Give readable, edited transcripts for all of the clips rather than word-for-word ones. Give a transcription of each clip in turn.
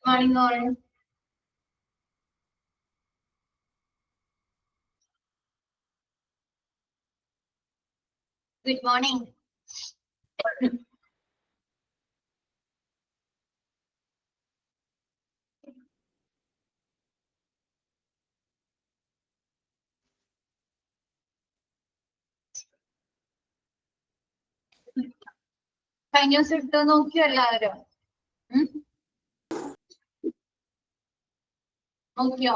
Morning all. Good morning. കഴിഞ്ഞ ദിവസം ഇട്ടോ നോക്കിയോ എല്ലാവരും? നോക്കിയോ?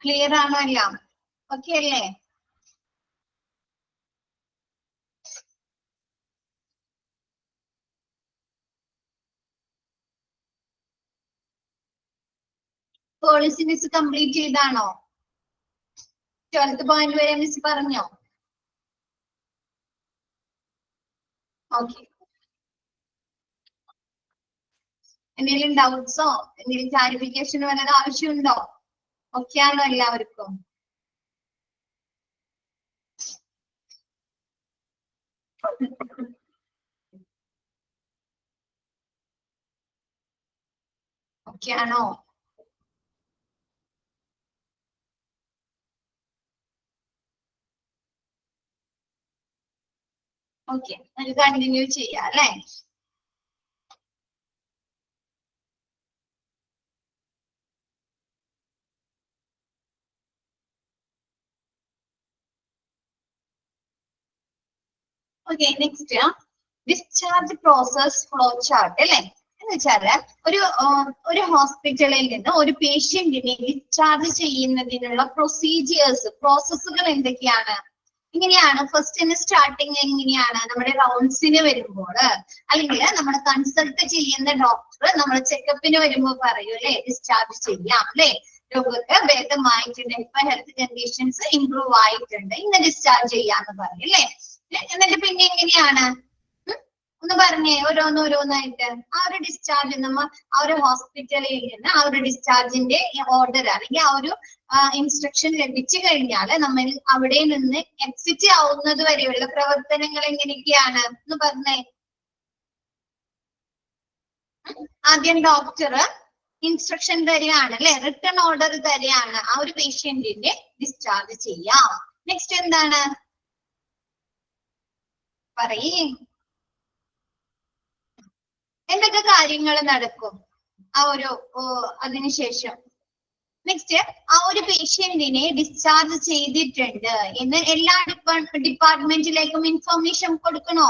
ക്ലിയർ ആണോ എല്ലാം? ഓക്കെ അല്ലേ? പോളിസി മിസ് കംപ്ലീറ്റ് ചെയ്താണോ? 12th പോയിന്റ് വരെ മിസ് പറഞ്ഞോ? ഓക്കെ. എന്തെങ്കിലും ഡൗട്ട്സോ എന്തെങ്കിലും ക്ലാരിഫിക്കേഷനോ വല്ലതും ആവശ്യമുണ്ടോ? ഓക്കെ ആണോ എല്ലാവർക്കും? ഓക്കെ ആണോ? ഓക്കെ, നമുക്ക് കണ്ടിന്യൂ ചെയ്യാം അല്ലേ? Okay, next discharge process flow chart അല്ലേ? എന്ന് വെച്ചാല് ഒരു ഹോസ്പിറ്റലിൽ നിന്ന് ഒരു പേഷ്യന്റിനെ ഡിസ്ചാർജ് ചെയ്യുന്നതിനുള്ള പ്രോസസ്സുകൾ എന്തൊക്കെയാണ്? ഇങ്ങനെയാണ്. ഫസ്റ്റിന് സ്റ്റാർട്ടിങ് എങ്ങനെയാണ്? നമ്മുടെ റൗണ്ട്സിന് വരുമ്പോൾ അല്ലെങ്കിൽ നമ്മൾ കൺസൾട്ട് ചെയ്യുന്ന ഡോക്ടർ നമ്മൾ ചെക്കപ്പിന് വരുമ്പോൾ പറയൂ അല്ലെ, ഡിസ്ചാർജ് ചെയ്യാം അല്ലെ, രോഗത്തെ ഭേദമായിട്ടുണ്ട്, ഇപ്പൊ ഹെൽത്ത് കണ്ടീഷൻസ് ഇംപ്രൂവ് ആയിട്ടുണ്ട്, ഇന്ന് ഡിസ്ചാർജ് ചെയ്യാന്ന് പറയും അല്ലെ. എന്നിട്ട് പിന്നെ എങ്ങനെയാണ് ഒന്ന് പറഞ്ഞേ, ഓരോന്നായിട്ട്. ആ ഒരു ഡിസ്ചാർജ് നമ്മൾ ആ ഒരു ഹോസ്പിറ്റലിൽ നിന്ന് ആ ഒരു ഡിസ്ചാർജിന്റെ ഓർഡർ അല്ലെങ്കിൽ ആ ഒരു ഇൻസ്ട്രക്ഷൻ ലഭിച്ചു കഴിഞ്ഞാൽ നമ്മൾ അവിടെ നിന്ന് എക്സിറ്റ് ആവുന്നത് വരെയുള്ള പ്രവർത്തനങ്ങൾ എങ്ങനെയൊക്കെയാണ് എന്ന് പറഞ്ഞേ. ആദ്യം ഡോക്ടർ ഇൻസ്ട്രക്ഷൻ തരികയാണ് അല്ലെ, റിട്ടേൺ ഓർഡർ തരികയാണ്, ആ ഒരു പേഷ്യന്റിനെ ഡിസ്ചാർജ് ചെയ്യാം. നെക്സ്റ്റ് എന്താണ് പറയേ? എന്തൊക്കെ കാര്യങ്ങൾ നടക്കും ആ ഒരു അതിനുശേഷം? നെക്സ്റ്റ്, ആ ഒരു പേഷ്യന്റിനെ ഡിസ്ചാർജ് ചെയ്തിട്ടുണ്ട് എന്ന് എല്ലാ ഡിപ്പാർട്ട്മെന്റിലേക്കും ഇൻഫർമേഷൻ കൊടുക്കണോ?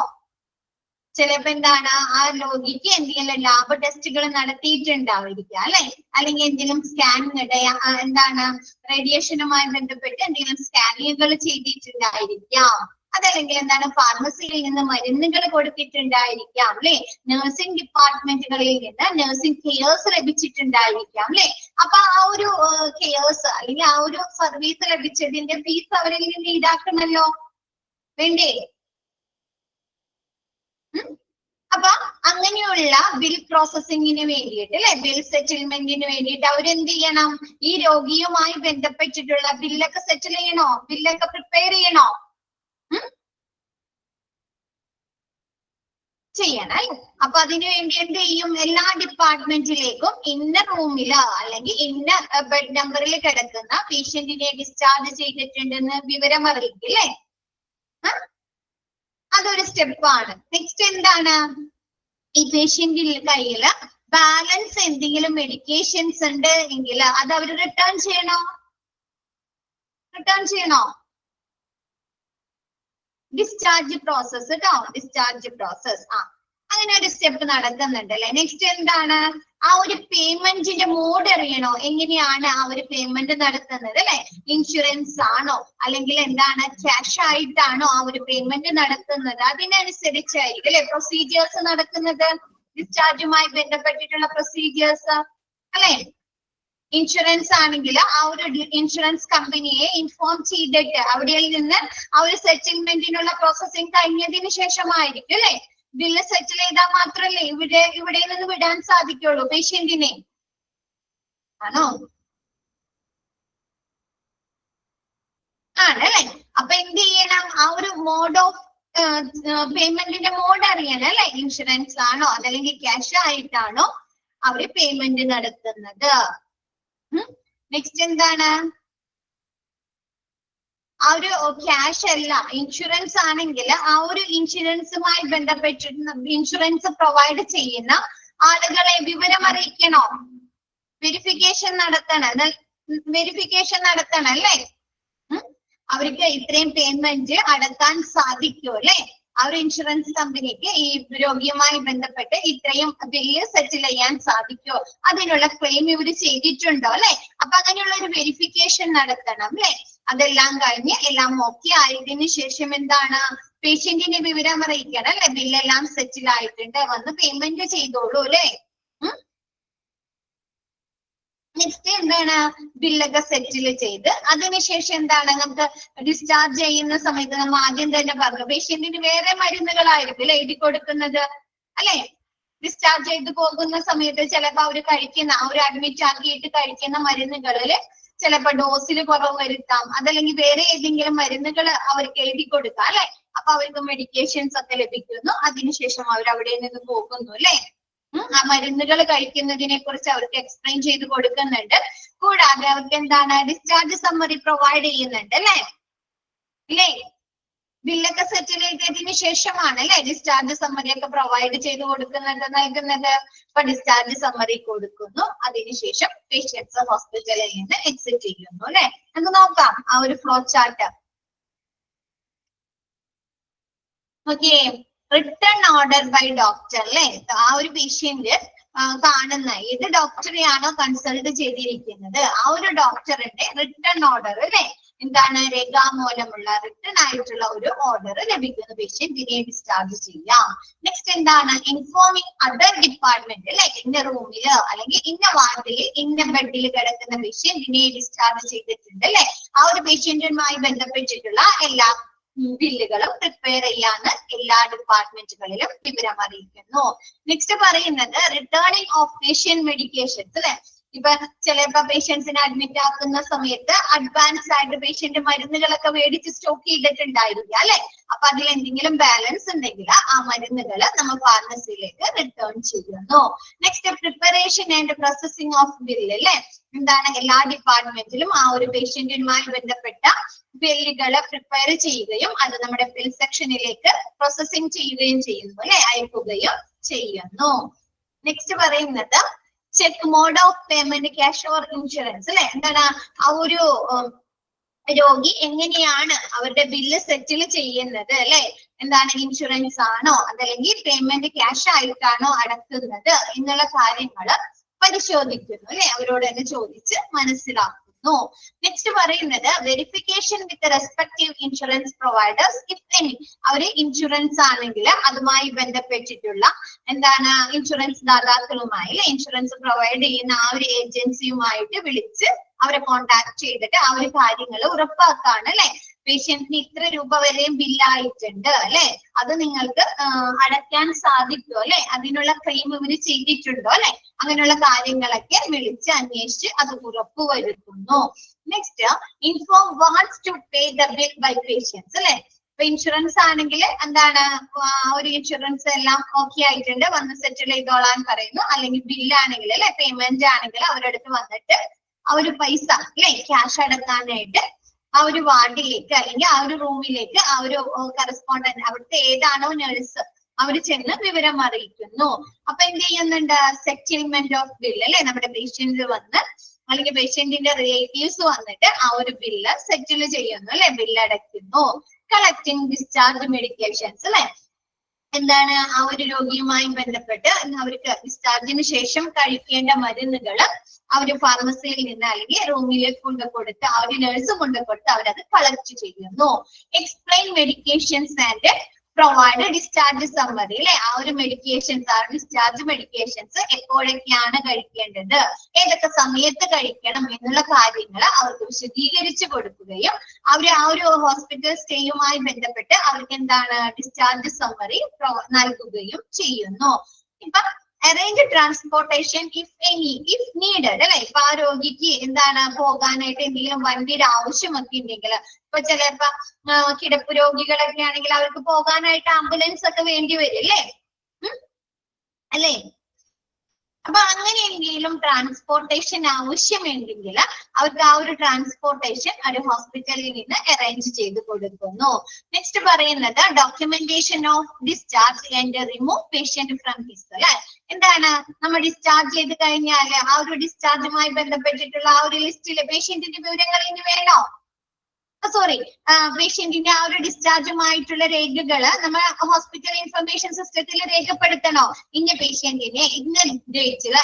ചിലപ്പോ എന്താണ്, ആ രോഗിക്ക് എന്തെങ്കിലും ലാബ് ടെസ്റ്റുകൾ നടത്തിയിട്ടുണ്ടായിരിക്കാം അല്ലെ, അല്ലെങ്കിൽ എന്തെങ്കിലും സ്കാനിങ് എന്താണ് റേഡിയേഷനുമായി ബന്ധപ്പെട്ട് എന്തെങ്കിലും സ്കാനിങ്ങുകൾ ചെയ്തിട്ടുണ്ടായിരിക്കാം. അതല്ലെങ്കിൽ എന്താണ്, ഫാർമസിയിൽ നിന്ന് മരുന്നുകൾ കൊടുത്തിട്ടുണ്ടായിരിക്കാം അല്ലെ, നഴ്സിംഗ് ഡിപ്പാർട്ട്മെന്റുകളിൽ നിന്ന് നഴ്സിംഗ് കെയേഴ്സ് ലഭിച്ചിട്ടുണ്ടായിരിക്കാം അല്ലെ. അപ്പൊ ആ ഒരു കെയേഴ്സ് അല്ലെങ്കിൽ ആ ഒരു സർവീസ് ലഭിച്ചതിന്റെ ഫീസ് അവരിൽ നിന്ന് ഈടാക്കണമല്ലോ, വേണ്ടേ? അപ്പൊ അങ്ങനെയുള്ള ബിൽ പ്രോസസിങ്ങിന് വേണ്ടിയിട്ട് അല്ലെ, ബിൽ സെറ്റിൽമെന്റിന് വേണ്ടിയിട്ട് അവരെന്ത് ചെയ്യണം? ഈ രോഗിയുമായി ബന്ധപ്പെട്ടിട്ടുള്ള ബില്ലൊക്കെ സെറ്റിൽ ചെയ്യണോ? ബില്ലൊക്കെ പ്രിപ്പയർ ചെയ്യണോ? ചെയ്യണം. അപ്പൊ അതിനു വേണ്ടി എന്ത് ചെയ്യും? എല്ലാ ഡിപ്പാർട്ട്മെന്റിലേക്കും ഇന്ന റൂമില് അല്ലെങ്കിൽ ഇന്ന ബെഡ് നമ്പറിൽ കിടക്കുന്ന പേഷ്യന്റിനെ ഡിസ്ചാർജ് ചെയ്തിട്ടുണ്ടെന്ന് വിവരം അറിയിക്കും അല്ലേ? അതൊരു സ്റ്റെപ്പാണ്. നെക്സ്റ്റ് എന്താണ്, ഈ പേഷ്യന്റിന്റെ കയ്യിൽ ബാലൻസ് എന്തെങ്കിലും മെഡിക്കേഷൻസ് ഉണ്ട് എങ്കിൽ അത് അവർ റിട്ടേൺ ചെയ്യണോ? ഡിസ്ചാർജ് പ്രോസസ് കേട്ടോ, ഡിസ്ചാർജ് പ്രോസസ്. അങ്ങനെ ഒരു സ്റ്റെപ്പ് നടക്കുന്നുണ്ട് അല്ലെ. നെക്സ്റ്റ് എന്താണ്, ആ ഒരു പേയ്മെന്റിന്റെ മോഡ് അറിയണോ? എങ്ങനെയാണ് ആ ഒരു പേയ്മെന്റ് നടത്തുന്നത് അല്ലെ? ഇൻഷുറൻസ് ആണോ അല്ലെങ്കിൽ എന്താണ്, ക്യാഷ് ആയിട്ടാണോ ആ ഒരു പേയ്മെന്റ് നടത്തുന്നത്? അതിനനുസരിച്ചായിരിക്കും അല്ലെ പ്രൊസീജിയേഴ്സ് നടക്കുന്നത്, ഡിസ്ചാർജുമായി ബന്ധപ്പെട്ടിട്ടുള്ള പ്രൊസീജിയേഴ്സ് അല്ലെ. ഇൻഷുറൻസ് ആണെങ്കിൽ ആ ഒരു ഇൻഷുറൻസ് കമ്പനിയെ ഇൻഫോം ചെയ്തിട്ട് അവിടെ നിന്ന് ആ ഒരു സെറ്റിൽമെന്റിനുള്ള പ്രോസസ്സിംഗ് കഴിഞ്ഞതിന് ശേഷമായിരിക്കും അല്ലെ ബില്ല് സെറ്റിൽ ചെയ്താൽ മാത്രമല്ലേ ഇവിടെ നിന്ന് വിടാൻ സാധിക്കുള്ളൂ പേഷ്യന്റിനെ, ആണോ? ആണല്ലേ. അപ്പൊ എന്ത് ചെയ്യണം? ആ ഒരു മോഡ് ഓഫ് പേയ്മെന്റിന്റെ മോഡ് അറിയണം അല്ലെ, ഇൻഷുറൻസ് ആണോ അതല്ലെങ്കിൽ ക്യാഷ് ആയിട്ടാണോ അവര് പേയ്മെന്റ് നടത്തുന്നത്. നെക്സ്റ്റ് എന്താണ്, ആ ഒരു ക്യാഷ് അല്ല ഇൻഷുറൻസ് ആണെങ്കിൽ ആ ഒരു ഇൻഷുറൻസുമായി ബന്ധപ്പെട്ടിട്ട് ഇൻഷുറൻസ് പ്രൊവൈഡ് ചെയ്യുന്ന ആളുകളെ വിവരം അറിയിക്കണോ, വെരിഫിക്കേഷൻ നടത്തണം അല്ലേ. അവർക്ക് ഇത്രയും പേയ്മെന്റ് അടക്കാൻ സാധിക്കും അല്ലെ, ആ ഒരു ഇൻഷുറൻസ് കമ്പനിക്ക് ഈ രോഗിയുമായി ബന്ധപ്പെട്ട് ഇത്രയും ബില്ല് സെറ്റിൽ ചെയ്യാൻ സാധിക്കോ, അതിനുള്ള ക്ലെയിം ഇവര് ചെയ്തിട്ടുണ്ടോ അല്ലെ. അപ്പൊ അങ്ങനെയുള്ള ഒരു വെരിഫിക്കേഷൻ നടത്തണം അല്ലെ. അതെല്ലാം കഴിഞ്ഞ് എല്ലാം ഓക്കെ ആയതിനു ശേഷം എന്താണ്, പേഷ്യന്റിന്റെ വിവരം അറിയിക്കണം അല്ലെ, ബില്ലെല്ലാം സെറ്റിൽ ആയിട്ടുണ്ട് വന്ന് പേയ്മെന്റ് ചെയ്തോളൂ അല്ലെ. നെക്സ്റ്റ് എന്താണ്, ബില്ലൊക്കെ സെറ്റിൽ ചെയ്ത് അതിനുശേഷം എന്താണ്, നമുക്ക് ഡിസ്ചാർജ് ചെയ്യുന്ന സമയത്ത് നമ്മൾ ആദ്യം തന്നെ പറഞ്ഞു പേഷ്യന്റിന് വേറെ മരുന്നുകളായിരിക്കും എഴുതി കൊടുക്കുന്നത് അല്ലെ. ഡിസ്ചാർജ് ചെയ്ത് പോകുന്ന സമയത്ത് ചിലപ്പോൾ അവർ കഴിക്കുന്ന അവർ അഡ്മിറ്റ് ആക്കിയിട്ട് കഴിക്കുന്ന മരുന്നുകളിൽ ചിലപ്പോൾ ഡോസിൽ കുറവ് വരുത്താം, അതല്ലെങ്കിൽ വേറെ ഏതെങ്കിലും മരുന്നുകൾ അവർക്ക് എഴുതി കൊടുക്കാം അല്ലെ. അപ്പൊ അവർക്ക് മെഡിക്കേഷൻസ് ഒക്കെ ലഭിക്കുന്നു, അതിനുശേഷം അവർ അവിടെ നിന്ന് പോകുന്നു അല്ലെ. ആ മരുന്നുകൾ കഴിക്കുന്നതിനെ കുറിച്ച് അവർക്ക് എക്സ്പ്ലെയിൻ ചെയ്ത് കൊടുക്കുന്നുണ്ട്. കൂടാതെ അവർക്ക് എന്താണ്, ഡിസ്ചാർജ് സമ്മറി പ്രൊവൈഡ് ചെയ്യുന്നുണ്ട് അല്ലെ. ഇല്ലേ, ബില്ലൊക്കെ സെറ്റിൽ ചെയ്തതിന് ശേഷമാണ് അല്ലെ ഡിസ്ചാർജ് സമ്മറി ഒക്കെ പ്രൊവൈഡ് ചെയ്ത് നൽകുന്നത്. അപ്പൊ ഡിസ്ചാർജ് സമ്മറി കൊടുക്കുന്നു, അതിനുശേഷം പേഷ്യൻസ് ഹോസ്പിറ്റലിൽ നിന്ന് എക്സിറ്റ് ചെയ്യുന്നു അല്ലെ. നമുക്ക് നോക്കാം ആ ഒരു flow chart. Okay, return order by doctor അല്ലെ. ആ ഒരു പേഷ്യന്റ് കാണുന്ന ഏത് ഡോക്ടറെയാണോ കൺസൾട്ട് ചെയ്തിരിക്കുന്നത് ആ ഒരു ഡോക്ടറിന്റെ റിട്ടേൺ ഓർഡർ അല്ലെ, എന്താണ്, രേഖാമൂലമുള്ള റിട്ടേൺ ആയിട്ടുള്ള ഒരു ഓർഡർ ലഭിക്കുന്ന പേഷ്യന്റിനെ ഡിസ്ചാർജ് ചെയ്യാം. നെക്സ്റ്റ് എന്താണ്, ഇൻഫോമിങ് അതർ ഡിപ്പാർട്ട്മെന്റ് അല്ലെ, ഇന്ന റൂമില് അല്ലെങ്കിൽ ഇന്ന വാർഡിൽ ഇന്ന ബെഡിൽ കിടക്കുന്ന പേഷ്യന്റിനെ ഡിസ്ചാർജ് ചെയ്തിട്ടുണ്ട് അല്ലെ. ആ ഒരു പേഷ്യന്റുമായി ബന്ധപ്പെട്ടിട്ടുള്ള എല്ലാ ബില്ലുകളും പ്രിപ്പയർ ചെയ്യാന്ന് എല്ലാ ഡിപ്പാർട്ട്മെന്റുകളിലും വിവരം അറിയിക്കുന്നു. നെക്സ്റ്റ് പറയുന്നത് റിട്ടേണിംഗ് ഓഫ് പേഷ്യന്റ് മെഡിക്കേഷൻസ് അല്ലെ. ഇപ്പൊ ചിലപ്പോ പേഷ്യൻസിനെ അഡ്മിറ്റ് ആക്കുന്ന സമയത്ത് അഡ്വാൻസ് ആയിട്ട് പേഷ്യന്റ് മരുന്നുകളൊക്കെ മേടിച്ച് സ്റ്റോക്ക് ചെയ്തിട്ടുണ്ടായിരിക്കും അല്ലെ. അപ്പൊ അതിൽ എന്തെങ്കിലും ബാലൻസ് ഉണ്ടെങ്കിൽ ആ മരുന്നുകൾ നമ്മൾ ഫാർമസിയിലേക്ക് റിട്ടേൺ ചെയ്യുന്നു. Next preparation and processing of bill അല്ലെ, എന്താണ്, എല്ലാ ഡിപ്പാർട്ട്മെന്റിലും ആ ഒരു പേഷ്യന്റുമായി ബന്ധപ്പെട്ട ബില്ലുകൾ പ്രിപ്പയർ ചെയ്യുകയും അത് നമ്മുടെ ബിൽ സെക്ഷനിലേക്ക് പ്രോസസിംഗ് ചെയ്യുകയും ചെയ്യുന്നു അല്ലെ, അയക്കുകയും ചെയ്യുന്നു. നെക്സ്റ്റ് പറയുന്നത് check mode of payment, cash or insurance അല്ലെ, എന്താണ്, ആ ഒരു രോഗി എങ്ങനെയാണ് അവരുടെ ബില്ല് സെറ്റിൽ ചെയ്യുന്നത് അല്ലെ, എന്താണ്, ഇൻഷുറൻസ് ആണോ അതല്ലെങ്കിൽ പേയ്മെന്റ് ക്യാഷ് ആയിട്ടാണോ അടക്കുന്നത് എന്നുള്ള കാര്യങ്ങൾ പരിശോധിക്കുന്നു അല്ലെ, അവരോട് തന്നെ ചോദിച്ച് മനസ്സിലാക്കുന്നു. നെക്സ്റ്റ് പറയുന്നത് verification with respective insurance providers if any, അവര് ഇൻഷുറൻസ് ആണെങ്കിൽ അതുമായി ബന്ധപ്പെട്ടിട്ടുള്ള എന്താണ് ഇൻഷുറൻസ് ദാതാക്കളുമായി ഇൻഷുറൻസ് പ്രൊവൈഡ് ചെയ്യുന്ന ആ ഒരു ഏജൻസിയുമായിട്ട് വിളിച്ച് അവരെ കോണ്ടാക്ട് ചെയ്തിട്ട് ആ ഒരു കാര്യങ്ങൾ ഉറപ്പാക്കാണ് അല്ലെ. പേഷ്യന്റിന് ഇത്ര രൂപ വരെയും ബില്ലായിട്ടുണ്ട് അല്ലെ, അത് നിങ്ങൾക്ക് അടയ്ക്കാൻ സാധിക്കുമോ അല്ലെ, അതിനുള്ള ക്ലെയിം ഇവര് ചെയ്തിട്ടുണ്ടോ അല്ലെ, അങ്ങനെയുള്ള കാര്യങ്ങളൊക്കെ വിളിച്ച് അന്വേഷിച്ച് അത് ഉറപ്പുവരുത്തുന്നു. Next inform wants to pay the bill by patients അല്ലെ. ഇപ്പൊ ഇൻഷുറൻസ് ആണെങ്കിൽ എന്താണ്, ഒരു ഇൻഷുറൻസ് എല്ലാം ഓക്കെ ആയിട്ടുണ്ട് വന്ന് സെറ്റിൽ ചെയ്തോളാൻ പറയുന്നു, അല്ലെങ്കിൽ ബില്ലാണെങ്കിൽ അല്ലെ പേയ്മെന്റ് ആണെങ്കിൽ അവരുടെ അടുത്ത് വന്നിട്ട് ആ ഒരു പൈസ അല്ലെ ക്യാഷ് അടക്കാനായിട്ട് ആ ഒരു വാർഡിലേക്ക് അല്ലെങ്കിൽ ആ ഒരു റൂമിലേക്ക് ആ ഒരു കറസ്പോണ്ടന്റ് അവിടുത്തെ ഏതാണോ നഴ്സ് അവർ ചെന്ന് വിവരം അറിയിക്കുന്നു. അപ്പൊ എന്ത് ചെയ്യുന്നുണ്ട്, സെറ്റിൽമെന്റ് ഓഫ് ബില്ല് അല്ലെ, നമ്മുടെ പേഷ്യന്റ് വന്ന് അല്ലെങ്കിൽ പേഷ്യന്റിന്റെ റിലേറ്റീവ്സ് വന്നിട്ട് ആ ഒരു ബില്ല് സെറ്റിൽ ചെയ്യുന്നു അല്ലെ, ബില്ല് അടയ്ക്കുന്നു. കളക്ടിങ് ഡിസ്ചാർജ് മെഡിക്കേഷൻസ് അല്ലെ, എന്താണ്, ആ ഒരു രോഗിയുമായി ബന്ധപ്പെട്ട് അവർക്ക് ഡിസ്ചാർജിന് ശേഷം കഴിക്കേണ്ട മരുന്നുകൾ അവര് ഫാർമസിയിൽ നിന്ന് അല്ലെങ്കിൽ റൂമിലേക്ക് കൊണ്ടുകൊടുത്ത് ആ ഒരു നഴ്സ് കൊണ്ടുകൊടുത്ത് അവരത് കളക്ട് ചെയ്യുന്നു. Explain medications and provide discharge summary അല്ലെ, ആ ഒരു മെഡിക്കേഷൻസ് ആ ഡിസ്ചാർജ് മെഡിക്കേഷൻസ് എപ്പോഴൊക്കെയാണ് കഴിക്കേണ്ടത്, ഏതൊക്കെ സമയത്ത് കഴിക്കണം എന്നുള്ള കാര്യങ്ങൾ അവർക്ക് വിശദീകരിച്ചു കൊടുക്കുകയും അവർ ആ ഒരു ഹോസ്പിറ്റൽ സ്റ്റേയുമായി ബന്ധപ്പെട്ട് അവർക്ക് എന്താണ് ഡിസ്ചാർജ് സമ്മറി നൽകുകയും ചെയ്യുന്നു. ഇപ്പൊ arrange transportation if any if needed അല്ലെ. ഇപ്പൊ ആ രോഗിക്ക് എന്താണ് പോകാനായിട്ട് എന്തെങ്കിലും വണ്ടിയുടെ ആവശ്യമൊക്കെ ഉണ്ടെങ്കിൽ, ഇപ്പൊ ചിലപ്പോ കിടപ്പ് രോഗികളൊക്കെ ആണെങ്കിൽ അവർക്ക് പോകാനായിട്ട് ആംബുലൻസ് ഒക്കെ വേണ്ടി വരും അല്ലേ, അല്ലേ? അപ്പൊ അങ്ങനെ എന്തെങ്കിലും ട്രാൻസ്പോർട്ടേഷൻ ആവശ്യമുണ്ടെങ്കിൽ അവർക്ക് ആ ഒരു ട്രാൻസ്പോർട്ടേഷൻ ഒരു ഹോസ്പിറ്റലിൽ നിന്ന് അറേഞ്ച് ചെയ്ത് കൊടുക്കുന്നു. നെക്സ്റ്റ് പറയുന്നത് documentation of discharge and remove patient from his അല്ലെ. എന്താണ്, നമ്മൾ ഡിസ്ചാർജ് ചെയ്ത് കഴിഞ്ഞാൽ ആ ഒരു ഡിസ്ചാർജുമായി ബന്ധപ്പെട്ടിട്ടുള്ള ആ ഒരു ലിസ്റ്റില് പേഷ്യന്റിന്റെ വിവരങ്ങൾ ഇനി വേണോ? സോറി, പേഷ്യന്റിന്റെ ആ ഒരു ഡിസ്ചാർജുമായിട്ടുള്ള രേഖകള് നമ്മൾ ഹോസ്പിറ്റൽ ഇൻഫർമേഷൻ സിസ്റ്റത്തിൽ രേഖപ്പെടുത്തണോ? ഇന്ന പേഷ്യന്റിനെ ഇന്ന ഡേറ്റില്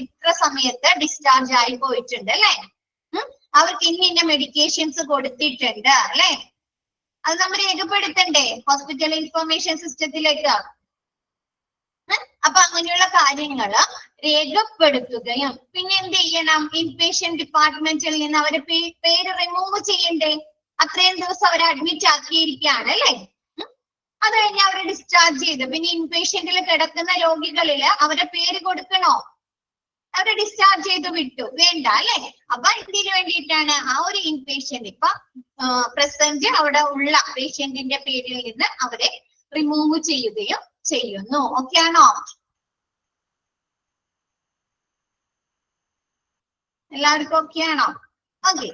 ഇത്ര സമയത്ത് ഡിസ്ചാർജ് ആയി പോയിട്ടുണ്ട് അല്ലെ, അവർക്ക് ഇന്ന മെഡിക്കേഷൻസ് കൊടുത്തിട്ടുണ്ട് അല്ലെ, അത് നമ്മൾ രേഖപ്പെടുത്തണ്ടേ ഹോസ്പിറ്റൽ ഇൻഫർമേഷൻ സിസ്റ്റത്തിലേക്ക്? അപ്പൊ അങ്ങനെയുള്ള കാര്യങ്ങള് രേഖപ്പെടുത്തുകയും പിന്നെ എന്ത് ചെയ്യണം, ഇൻപേഷ്യന്റ് ഡിപ്പാർട്ട്മെന്റിൽ നിന്ന് അവരെ പേര് റിമൂവ് ചെയ്യണ്ടേ? അത്രയും ദിവസം അവരെ അഡ്മിറ്റ് ആക്കിയിരിക്കുകയാണ് അല്ലെ. അത് കഴിഞ്ഞ് അവരെ ഡിസ്ചാർജ് ചെയ്ത് പിന്നെ ഇൻപേഷ്യന്റിൽ കിടക്കുന്ന രോഗികളില് അവരെ പേര് കൊടുക്കണോ? അവരെ ഡിസ്ചാർജ് ചെയ്ത് വിട്ടു, വേണ്ട അല്ലെ. അപ്പൊ ഇതിന് വേണ്ടിയിട്ടാണ് ആ ഒരു ഇൻപേഷ്യന്റ് ഇപ്പൊ പ്രസന്റ് അവിടെ ഉള്ള പേഷ്യന്റിന്റെ പേരിൽ നിന്ന് അവരെ റിമൂവ് ചെയ്യുകയും ചെയ്യുന്നു. ഓക്കെ ആണോ? എല്ലാവർക്കും ഓക്കെ ആണോ? ഓക്കെ,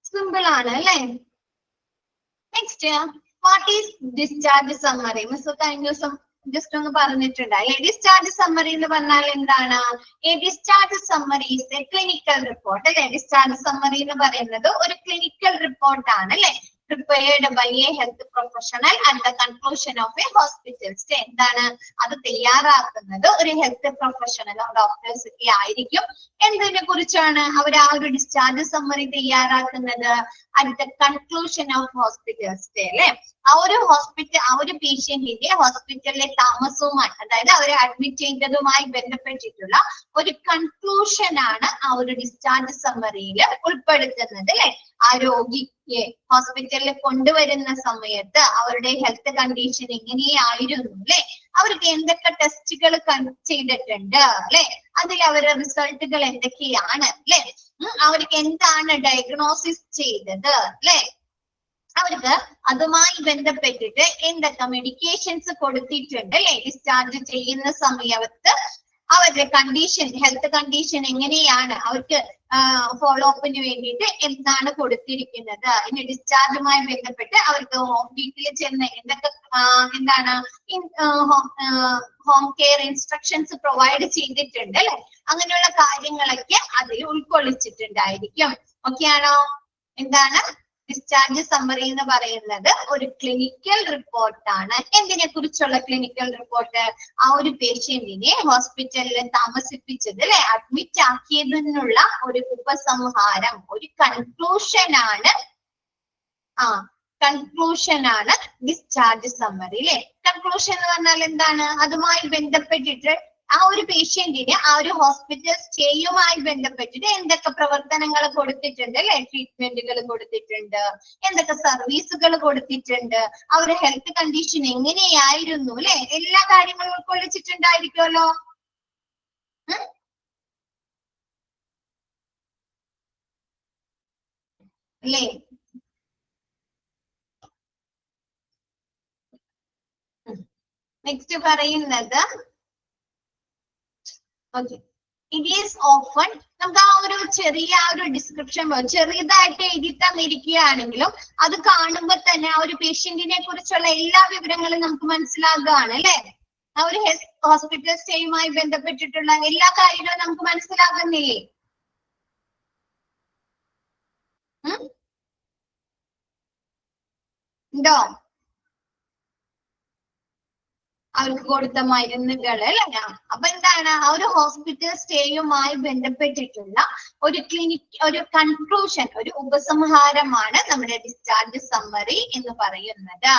സിമ്പിൾ ആണ് അല്ലെ. Next, what is discharge summary? Miss കഴിഞ്ഞ ദിവസം ജസ്റ്റ് ഒന്ന് പറഞ്ഞിട്ടുണ്ട് അല്ലെ. ഡിസ്ചാർജ് സമ്മറി എന്ന് പറഞ്ഞാൽ എന്താണ്? Discharge summary is A clinical report അല്ലെ. ഡിസ്ചാർജ് സമ്മറി എന്ന് പറയുന്നത് ഒരു ക്ലിനിക്കൽ റിപ്പോർട്ട് ആണ് അല്ലെ, prepared by a health professional at the conclusion of a hospital stay. എന്താണ് അത് തയ്യാറാക്കുന്നത്? ഒരു ഹെൽത്ത് പ്രൊഫഷണലോ ഡോക്ടേഴ്സ് ഒക്കെ ആയിരിക്കും. എന്തിനെ കുറിച്ചാണ് അവർ ആ ഒരു ഡിസ്ചാർജ് സമ്മറി തയ്യാറാക്കുന്നത്? At the conclusion of hospital stay അല്ലെ. ആ ഒരു പേഷ്യന്റിന്റെ ഹോസ്പിറ്റലിലെ താമസവുമായി, അതായത് അവരെ അഡ്മിറ്റ് ചെയ്തതുമായി ബന്ധപ്പെട്ടിട്ടുള്ള ഒരു കൺക്ലൂഷൻ ആണ് ആ ഒരു ഡിസ്ചാർജ് സമ്മറിയിൽ ഉൾപ്പെടുത്തുന്നത് അല്ലെ. ആ രോഗിക്ക് ഹോസ്പിറ്റലിൽ കൊണ്ടുവരുന്ന സമയത്ത് അവരുടെ ഹെൽത്ത് കണ്ടീഷൻ എങ്ങനെയായിരുന്നു അല്ലെ, അവർക്ക് എന്തൊക്കെ ടെസ്റ്റുകൾ ചെയ്തിട്ടുണ്ട് അല്ലെ, അതിൽ അവരുടെ റിസൾട്ടുകൾ എന്തൊക്കെയാണ് അല്ലെ, അവർക്ക് എന്താണ് ഡയഗ്നോസിസ് ചെയ്തത് അല്ലെ, അവർക്ക് അതുമായി ബന്ധപ്പെട്ടിട്ട് എന്തൊക്കെ മെഡിക്കേഷൻസ് കൊടുത്തിട്ടുണ്ട് അല്ലെ, ഡിസ്ചാർജ് ചെയ്യുന്ന സമയത്ത് അവരുടെ കണ്ടീഷൻ, ഹെൽത്ത് കണ്ടീഷൻ എങ്ങനെയാണ്, അവർക്ക് ഫോളോ അപ്പിന് വേണ്ടിയിട്ട് എന്താണ് കൊടുത്തിരിക്കുന്നത്, ഇനി ഡിസ്ചാർജുമായി ബന്ധപ്പെട്ട് അവർക്ക് വീട്ടിൽ ചെന്ന് എന്തൊക്കെ എന്താണ് ഹോം കെയർ ഇൻസ്ട്രക്ഷൻസ് പ്രൊവൈഡ് ചെയ്തിട്ടുണ്ട് അല്ലെ, അങ്ങനെയുള്ള കാര്യങ്ങളൊക്കെ അതിൽ ഉൾക്കൊള്ളിച്ചിട്ടുണ്ടായിരിക്കും. ഓക്കെ ആണോ? എന്താണ് ഡിസ്ചാർജ് സമ്മറി എന്ന് പറയുന്നത്? ഒരു ക്ലിനിക്കൽ റിപ്പോർട്ടാണ്. എന്തിനെ കുറിച്ചുള്ള ക്ലിനിക്കൽ റിപ്പോർട്ട്? ആ ഒരു പേഷ്യന്റിനെ ഹോസ്പിറ്റലിൽ താമസിപ്പിച്ചത് അല്ലെ, അഡ്മിറ്റ് ആക്കിയതിനുള്ള ഒരു ഉപസംഹാരം, ഒരു കൺക്ലൂഷൻ ആണ് ഡിസ്ചാർജ് സമ്മറി അല്ലെ. കൺക്ലൂഷൻ എന്ന് പറഞ്ഞാൽ എന്താണ്? അതുമായി ബന്ധപ്പെട്ടിട്ട് ആ ഒരു പേഷ്യന്റിന് ആ ഒരു ഹോസ്പിറ്റൽ സ്റ്റേയുമായി ബന്ധപ്പെട്ടിട്ട് എന്തൊക്കെ പ്രവർത്തനങ്ങൾ കൊടുത്തിട്ടുണ്ട് അല്ലെ, ട്രീറ്റ്മെന്റുകൾ കൊടുത്തിട്ടുണ്ട്, എന്തൊക്കെ സർവീസുകൾ കൊടുത്തിട്ടുണ്ട്, അവരുടെ ഹെൽത്ത് കണ്ടീഷൻ എങ്ങനെയായിരുന്നു അല്ലെ, എല്ലാ കാര്യങ്ങളും ഉൾക്കൊള്ളിച്ചിട്ടുണ്ടായിരിക്കുമല്ലോ അല്ലേ. നെക്സ്റ്റ് പറയുന്നത് ഓക്കെ, ഇറ്റ് ഈസ് ഓഫൺ. നമുക്ക് ആ ഒരു ഡിസ്ക്രിപ്ഷൻ ചെറിയതായിട്ട് എഴുതി തന്നിരിക്കുകയാണെങ്കിലും അത് കാണുമ്പോൾ തന്നെ ആ ഒരു പേഷ്യന്റിനെ കുറിച്ചുള്ള എല്ലാ വിവരങ്ങളും നമുക്ക് മനസ്സിലാകുകയാണ് അല്ലെ. ആ ഒരു ഹോസ്പിറ്റൽ സ്റ്റേയുമായി ബന്ധപ്പെട്ടിട്ടുള്ള എല്ലാ കാര്യങ്ങളും നമുക്ക് മനസ്സിലാകുന്നില്ലേ? ഉണ്ടോ? അവർക്ക് കൊടുത്ത മരുന്നുകൾ അല്ല. അപ്പൊ എന്താണ് ആ ഒരു ഹോസ്പിറ്റൽ സ്റ്റേയുമായി ബന്ധപ്പെട്ടിട്ടുള്ള ഒരു കൺക്ലൂഷൻ, ഒരു ഉപസംഹാരമാണ് നമ്മുടെ ഡിസ്ചാർജ് സമ്മറി എന്ന് പറയുന്നത്.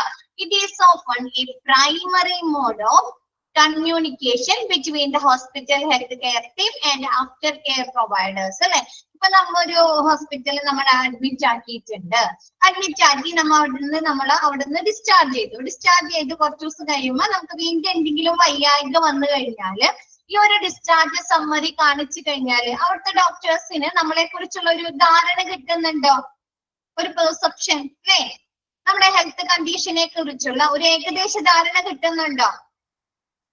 It is often a primary mode of communication between the hospital health care team and after care providers അല്ലെ. ഇപ്പൊ നമ്മൊരു ഹോസ്പിറ്റലിൽ നമ്മൾ അഡ്മിറ്റ് ആക്കിയിട്ടുണ്ട്. അഡ്മിറ്റ് ആക്കി നമ്മൾ അവിടുന്ന് ഡിസ്ചാർജ് ചെയ്ത് കുറച്ച് ദിവസം കഴിയുമ്പോൾ നമുക്ക് വീണ്ടും എന്തെങ്കിലും വയ്യായ്ക വന്നു കഴിഞ്ഞാല് ഈ ഒരു ഡിസ്ചാർജ് സമ്മറി കാണിച്ചു കഴിഞ്ഞാല് അവിടുത്തെ ഡോക്ടേഴ്സിന് നമ്മളെ കുറിച്ചുള്ള ഒരു ധാരണ കിട്ടുന്നുണ്ടോ? ഒരു പെർസെപ്ഷൻ അല്ലെ, നമ്മുടെ ഹെൽത്ത് കണ്ടീഷനെ കുറിച്ചുള്ള ഒരു ഏകദേശ ധാരണ കിട്ടുന്നുണ്ടോ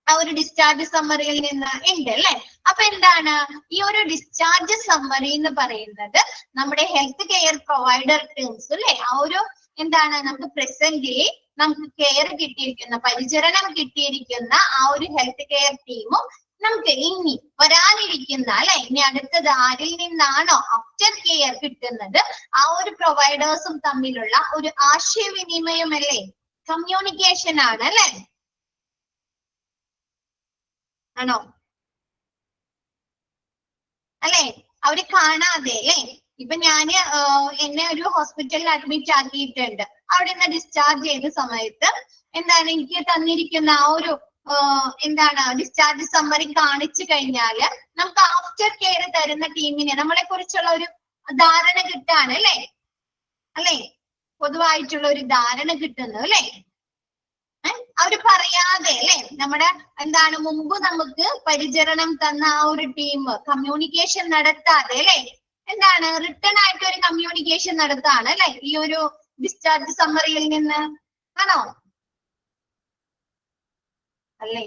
ആ ഒരു ഡിസ്ചാർജ് സമ്മറിയിൽ നിന്ന്? ഉണ്ട് അല്ലെ. അപ്പൊ എന്താണ് ഈ ഒരു ഡിസ്ചാർജ് സമ്മറി എന്ന് പറയുന്നത്? നമ്മുടെ ഹെൽത്ത് കെയർ പ്രൊവൈഡർ ടീംസ് അല്ലെ, ആ ഒരു എന്താണ് നമുക്ക് പ്രസന്റ്ലി നമുക്ക് കെയർ കിട്ടിയിരിക്കുന്ന, പരിചരണം കിട്ടിയിരിക്കുന്ന ആ ഒരു ഹെൽത്ത് കെയർ ടീമും നമുക്ക് ഇനി വരാനിരിക്കുന്ന അല്ലെ, ഇനി അടുത്തത് ആരിൽ നിന്നാണോ ആഫ്റ്റർ കെയർ കിട്ടുന്നത് ആ ഒരു പ്രൊവൈഡേഴ്സും തമ്മിലുള്ള ഒരു ആശയവിനിമയം അല്ലേ, കമ്മ്യൂണിക്കേഷൻ ആണ് അല്ലെ, ആണോ? അല്ലെ, അവര് കാണാതെ അല്ലെ. ഇപ്പൊ ഞാന് എന്നെ ഒരു ഹോസ്പിറ്റലിൽ അഡ്മിറ്റ് ആക്കിയിട്ടുണ്ട്. അവിടെ നിന്ന് ഡിസ്ചാർജ് ചെയ്ത സമയത്ത് എന്താണ് എനിക്ക് തന്നിരിക്കുന്ന ആ ഒരു എന്താണ് ഡിസ്ചാർജ് സമ്മറി കാണിച്ചു കഴിഞ്ഞാല് നമുക്ക് ആഫ്റ്റർ കെയർ തരുന്ന ടീമിനെ നമ്മളെ കുറിച്ചുള്ള ഒരു ധാരണ കിട്ടാണ് അല്ലെ, പൊതുവായിട്ടുള്ള ഒരു ധാരണ കിട്ടുന്നു അല്ലെ. അവര് പറയാതെ അല്ലെ, നമ്മുടെ എന്താണ് മുമ്പ് നമുക്ക് പരിചരണം തന്ന ആ ഒരു ടീം കമ്മ്യൂണിക്കേഷൻ നടത്താതെ അല്ലെ, എന്താണ് റിട്ടേൺ ആയിട്ട് ഒരു കമ്മ്യൂണിക്കേഷൻ നടത്താണ് അല്ലെ ഈ ഒരു ഡിസ്ചാർജ് സമ്മറിയിൽ നിന്ന്, ആണോ? അല്ലേ?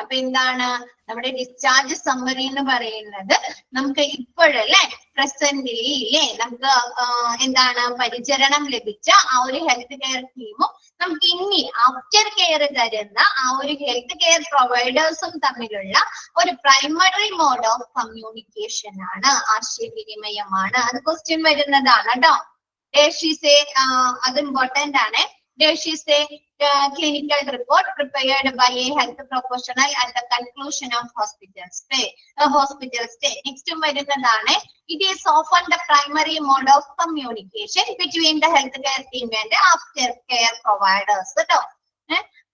അപ്പൊ എന്താണ് നമ്മുടെ ഡിസ്ചാർജ് സമ്മറി എന്ന് പറയുന്നത്? നമുക്ക് ഇപ്പോഴല്ലേ പ്രസന്റ്ലി ഇല്ലേ നമുക്ക് എന്താണ് പരിചരണം ലഭിച്ച ആ ഒരു ഹെൽത്ത് കെയർ ടീമും നമുക്ക് ഇനി ആഫ്റ്റർ കെയർ തരുന്ന ആ ഒരു ഹെൽത്ത് കെയർ പ്രൊവൈഡേഴ്സും തമ്മിലുള്ള ഒരു പ്രൈമറി മോഡ് ഓഫ് കമ്മ്യൂണിക്കേഷൻ ആണ്, ആശയവിനിമയമാണ്. അത് ക്വസ്റ്റ്യൻ വരുന്നതാണ് കേട്ടോ. അത് ഇമ്പോർട്ടന്റ് ആണ്. There is a clinical report prepared by a health professional at the conclusion of hospital stay. Next വരുന്നതാണ്, it is often the primary mode of communication between the healthcare team and after care providers.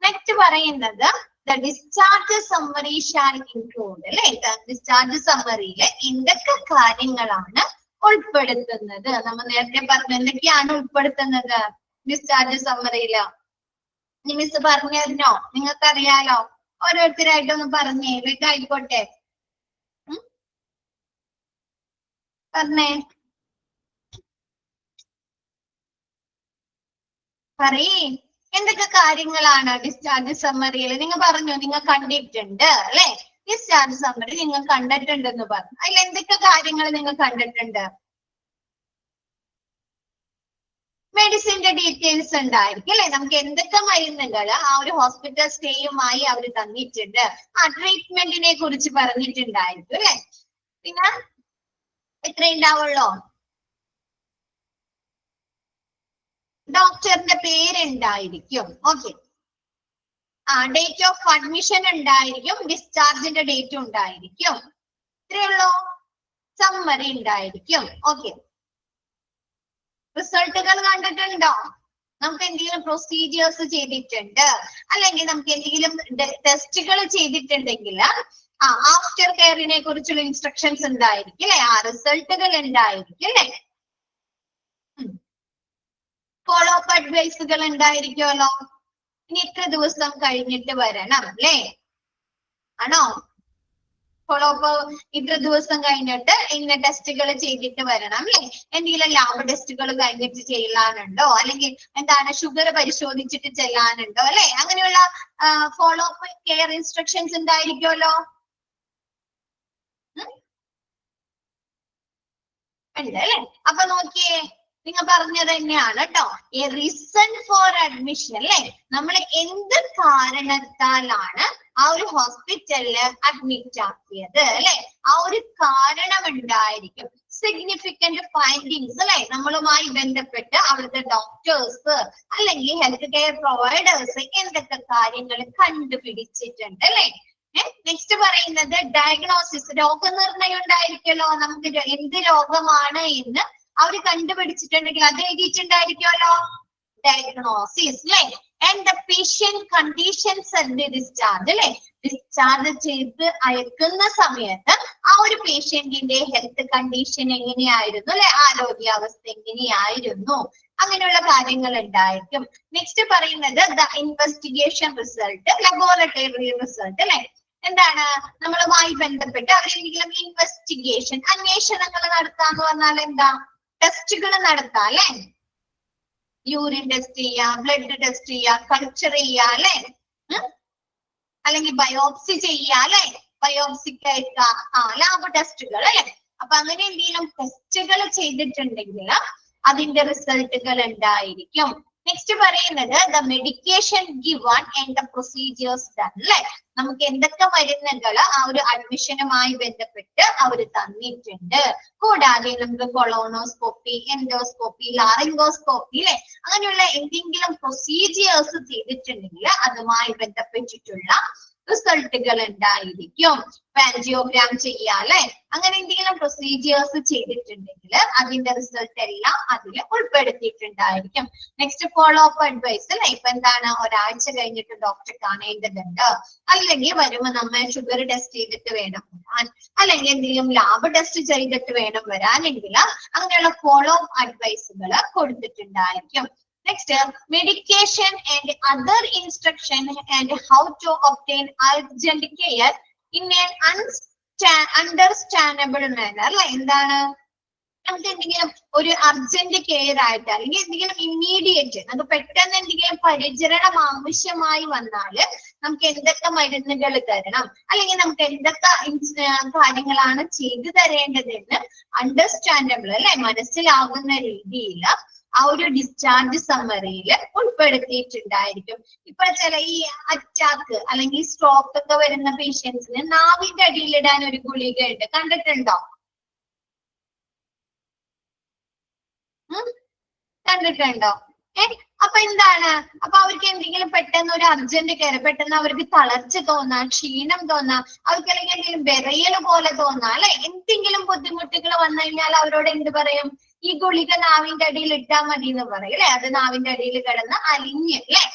Next പറയുന്നത് the discharge summary shall include അല്ലെ, discharge സമ്മറിയിലെ എന്തൊക്കെ കാര്യങ്ങളാണ് ഉൾപ്പെടുത്തുന്നത്? നമ്മൾ നേരത്തെ പറഞ്ഞു എന്തൊക്കെയാണ് ഉൾപ്പെടുത്തുന്നത് ഡിസ്ചാർജ് സമ്മറിയില്. മിസ് പറഞ്ഞു തരണോ? നിങ്ങൾക്കറിയാലോ, ഓരോരുത്തരായിട്ടൊന്ന് പറഞ്ഞേ, ആയിക്കോട്ടെ പറഞ്ഞേ, പറയേ എന്തൊക്കെ കാര്യങ്ങളാണ് ഡിസ്ചാർജ് സമ്മറിയിൽ? നിങ്ങൾ പറഞ്ഞു നിങ്ങൾ കണ്ടിട്ടുണ്ട് അല്ലെ, ഡിസ്ചാർജ് സമ്മറി നിങ്ങൾ കണ്ടിട്ടുണ്ടെന്ന് പറഞ്ഞു. അതിൽ എന്തൊക്കെ കാര്യങ്ങൾ നിങ്ങൾ കണ്ടിട്ടുണ്ട്? മെഡിസിന്റെ ഡീറ്റെയിൽസ് ഉണ്ടായിരിക്കും അല്ലെ, നമുക്ക് എന്തൊക്കെ മരുന്നുകൾ ആ ഒരു ഹോസ്പിറ്റൽ സ്റ്റേയുമായി അവർ തന്നിട്ടുണ്ട്, ആ ട്രീറ്റ്മെന്റിനെ കുറിച്ച് പറഞ്ഞിട്ടുണ്ടായിരിക്കും അല്ലെ. പിന്നെ എത്ര ഉണ്ടാവുള്ളൂ? ഡോക്ടറിന്റെ പേരുണ്ടായിരിക്കും. ഓക്കെ, ഡേറ്റ് ഓഫ് അഡ്മിഷൻ ഉണ്ടായിരിക്കും, ഡിസ്ചാർജിന്റെ ഡേറ്റ് ഉണ്ടായിരിക്കും. ഇത്രയുള്ളൂ. സമ്മറി ഉണ്ടായിരിക്കും. ഓക്കെ, റിസൾട്ടുകൾ കണ്ടിട്ടുണ്ടോ? നമുക്ക് എന്തെങ്കിലും പ്രൊസീജിയേഴ്സ് ചെയ്തിട്ടുണ്ട് അല്ലെങ്കിൽ നമുക്ക് എന്തെങ്കിലും ടെസ്റ്റുകൾ ചെയ്തിട്ടുണ്ടെങ്കിൽ ആഫ്റ്റർ കെയറിനെ കുറിച്ചുള്ള ഇൻസ്ട്രക്ഷൻസ് ഉണ്ടായിരിക്കും അല്ലെ, ആ റിസൾട്ടുകൾ ഉണ്ടായിരിക്കും അല്ലെ. ഫോളോ അപ്പ് അഡ്വൈസുകൾ ഉണ്ടായിരിക്കുമല്ലോ. ഇനി എത്ര ദിവസം കഴിഞ്ഞിട്ട് വരണം അല്ലേ, ആണോ? ഫോളോ അപ്പ് ഇത്ര ദിവസം കഴിഞ്ഞിട്ട് ഇന്ന ടെസ്റ്റുകൾ ചെയ്തിട്ട് വരണം അല്ലെ. എന്തെങ്കിലും ലാബ് ടെസ്റ്റുകൾ കഴിഞ്ഞിട്ട് ചെല്ലാനുണ്ടോ, അല്ലെങ്കിൽ എന്താണ് ഷുഗർ പരിശോധിച്ചിട്ട് ചെല്ലാനുണ്ടോ അല്ലെ, അങ്ങനെയുള്ള ഫോളോ അപ്പ് കെയർ ഇൻസ്ട്രക്ഷൻസ് ഉണ്ടായിരിക്കുമല്ലോ. ഉണ്ട് അല്ലെ. അപ്പൊ നോക്കിയേ, നിങ്ങൾ പറഞ്ഞത് തന്നെയാണ് കേട്ടോ. എ റീസൺ ഫോർ അഡ്മിഷൻ അല്ലെ, നമ്മൾ എന്ത് കാരണത്താലാണ് ആ ഒരു ഹോസ്പിറ്റലില് അഡ്മിറ്റ് ആക്കിയത് അല്ലെ, ആ ഒരു കാരണം ഉണ്ടായിരിക്കും. സിഗ്നിഫിക്കന്റ് ഫൈൻഡിങ്സ് അല്ലെ, നമ്മളുമായി ബന്ധപ്പെട്ട് അവിടുത്തെ ഡോക്ടേഴ്സ് അല്ലെങ്കിൽ ഹെൽത്ത് കെയർ പ്രൊവൈഡേഴ്സ് എന്തൊക്കെ കാര്യങ്ങൾ കണ്ടുപിടിച്ചിട്ടുണ്ട് അല്ലെ. നെക്സ്റ്റ് പറയുന്നത് ഡയഗ്നോസിസ്, രോഗനിർണയം ഉണ്ടായിരിക്കുമല്ലോ. നമുക്ക് എന്ത് രോഗമാണ് എന്ന് അവര് കണ്ടുപിടിച്ചിട്ടുണ്ടെങ്കിൽ അത് എഴുതിയിട്ടുണ്ടായിരിക്കുമല്ലോ, ഡയഗ്നോസിസ് അല്ലെ. and the patient conditions at the discharge അല്ലെ. ഡിസ്ചാർജ് ചെയ്ത് അയക്കുന്ന സമയത്ത് ആ ഒരു പേഷ്യന്റിന്റെ ഹെൽത്ത് കണ്ടീഷൻ എങ്ങനെയായിരുന്നു അല്ലെ, ആരോഗ്യാവസ്ഥ എങ്ങനെയായിരുന്നു, അങ്ങനെയുള്ള കാര്യങ്ങൾ ഉണ്ടായിരിക്കും. നെക്സ്റ്റ് പറയുന്നത് the investigation result, laboratory result അല്ലെ. എന്താണ് നമ്മളുമായി ബന്ധപ്പെട്ട് അവരെന്തെങ്കിലും ഇൻവെസ്റ്റിഗേഷൻ, അന്വേഷണങ്ങൾ നടത്താന്ന് പറഞ്ഞാൽ എന്താ, ടെസ്റ്റുകൾ നടത്താം അല്ലെ. യൂറിൻ ടെസ്റ്റ് ചെയ്യാ, ബ്ലഡ് ടെസ്റ്റ് ചെയ്യാ, കൾച്ചർ ചെയ്യാ അല്ലെ, അല്ലെങ്കിൽ ബയോപ്സി ചെയ്യാ അല്ലെ, ബയോപ്സിക്ക് ലാബ് ടെസ്റ്റുകൾ അല്ലെ. അപ്പൊ അങ്ങനെ എന്തെങ്കിലും ടെസ്റ്റുകൾ ചെയ്തിട്ടുണ്ടെങ്കിൽ അതിന്റെ റിസൾട്ടുകൾ ഉണ്ടായിരിക്കും. നെക്സ്റ്റ് പറയുന്നത് the medication given and the procedures done അല്ലെ. നമുക്ക് എന്തൊക്കെ മരുന്നുകൾ ആ ഒരു അഡ്മിഷനുമായി ബന്ധപ്പെട്ട് അവർ തന്നിട്ടുണ്ട്. കൂടാതെ നമുക്ക് കൊളോണോസ്കോപ്പി, എൻഡോസ്കോപ്പി, ലാറിംഗോസ്കോപ്പി അല്ലെ, അങ്ങനെയുള്ള എന്തെങ്കിലും പ്രൊസീജിയേഴ്സ് ചെയ്തിട്ടുണ്ടെങ്കിൽ അതുമായി ബന്ധപ്പെട്ടിട്ടുള്ള റിസൾട്ടുകൾ ഉണ്ടായിരിക്കും. ആൻജിയോഗ്രാം ചെയ്യാ അല്ലെ, അങ്ങനെ എന്തെങ്കിലും പ്രൊസീജിയേഴ്സ് ചെയ്തിട്ടുണ്ടെങ്കിൽ അതിന്റെ റിസൾട്ട് എല്ലാം അതിൽ ഉൾപ്പെടുത്തിയിട്ടുണ്ടായിരിക്കും. നെക്സ്റ്റ് ഫോളോ അപ്പ് അഡ്വൈസ് അല്ലെ. ഇപ്പൊ എന്താണ്, ഒരാഴ്ച കഴിഞ്ഞിട്ട് ഡോക്ടറെ കാണേണ്ടതുണ്ട്, അല്ലെങ്കിൽ വരുമ്പോ നമ്മൾ ഷുഗർ ടെസ്റ്റ് ചെയ്തിട്ട് വേണം വരാൻ, അല്ലെങ്കിൽ എന്തെങ്കിലും ലാബ് ടെസ്റ്റ് ചെയ്തിട്ട് വേണം വരാനെങ്കിൽ അങ്ങനെയുള്ള ഫോളോ അപ്പ് അഡ്വൈസുകൾ കൊടുത്തിട്ടുണ്ടായിരിക്കും. Next, medication and other instruction and how to obtain urgent care in an understandable manner. എന്താണ്, നമുക്ക് എന്തെങ്കിലും ഒരു അർജന്റ് കെയർ ആയിട്ട് അല്ലെങ്കിൽ എന്തെങ്കിലും ഇമ്മീഡിയറ്റ് നമുക്ക് പെട്ടെന്ന് എന്തെങ്കിലും പരിചരണം ആവശ്യമായി വന്നാല് നമുക്ക് എന്തൊക്കെ മരുന്നുകൾ തരണം, അല്ലെങ്കിൽ നമുക്ക് എന്തൊക്കെ കാര്യങ്ങളാണ് ചെയ്തു തരേണ്ടതെന്ന് അണ്ടർസ്റ്റാൻഡബിൾ അല്ലെ, മനസ്സിലാകുന്ന രീതിയിൽ ആ ഒരു ഡിസ്ചാർജ് സമ്മറിയിൽ ഉൾപ്പെടുത്തിയിട്ടുണ്ടായിരിക്കും. ഇപ്പൊ ചില ഈ അറ്റാക്ക് അല്ലെങ്കിൽ സ്ട്രോക്ക് ഒക്കെ വരുന്ന പേഷ്യൻസിന് നാവിന്റെ അടിയിലിടാൻ ഒരു ഗുളിക ഉണ്ട്, കണ്ടിട്ടുണ്ടോ? കണ്ടിട്ടുണ്ടോ? അപ്പൊ എന്താണ്, അപ്പൊ അവർക്ക് എന്തെങ്കിലും പെട്ടെന്ന് ഒരു അർജന്റ് കെയർ, പെട്ടെന്ന് അവർക്ക് തളർച്ച തോന്നാം, ക്ഷീണം തോന്നാം, അവർക്ക് അല്ലെങ്കിൽ എന്തെങ്കിലും വിറയൽ പോലെ തോന്നാം അല്ലെ, എന്തെങ്കിലും ബുദ്ധിമുട്ടുകൾ വന്നു കഴിഞ്ഞാൽ അവരോട് എന്ത് പറയും, ഈ ഗുളിക നാവിന്റെ അടിയിൽ ഇട്ടാൽ മതി എന്ന് പറയും അല്ലെ. അത് നാവിന്റെ അടിയിൽ കിടന്ന് അലിഞ്ഞ് അല്ലെ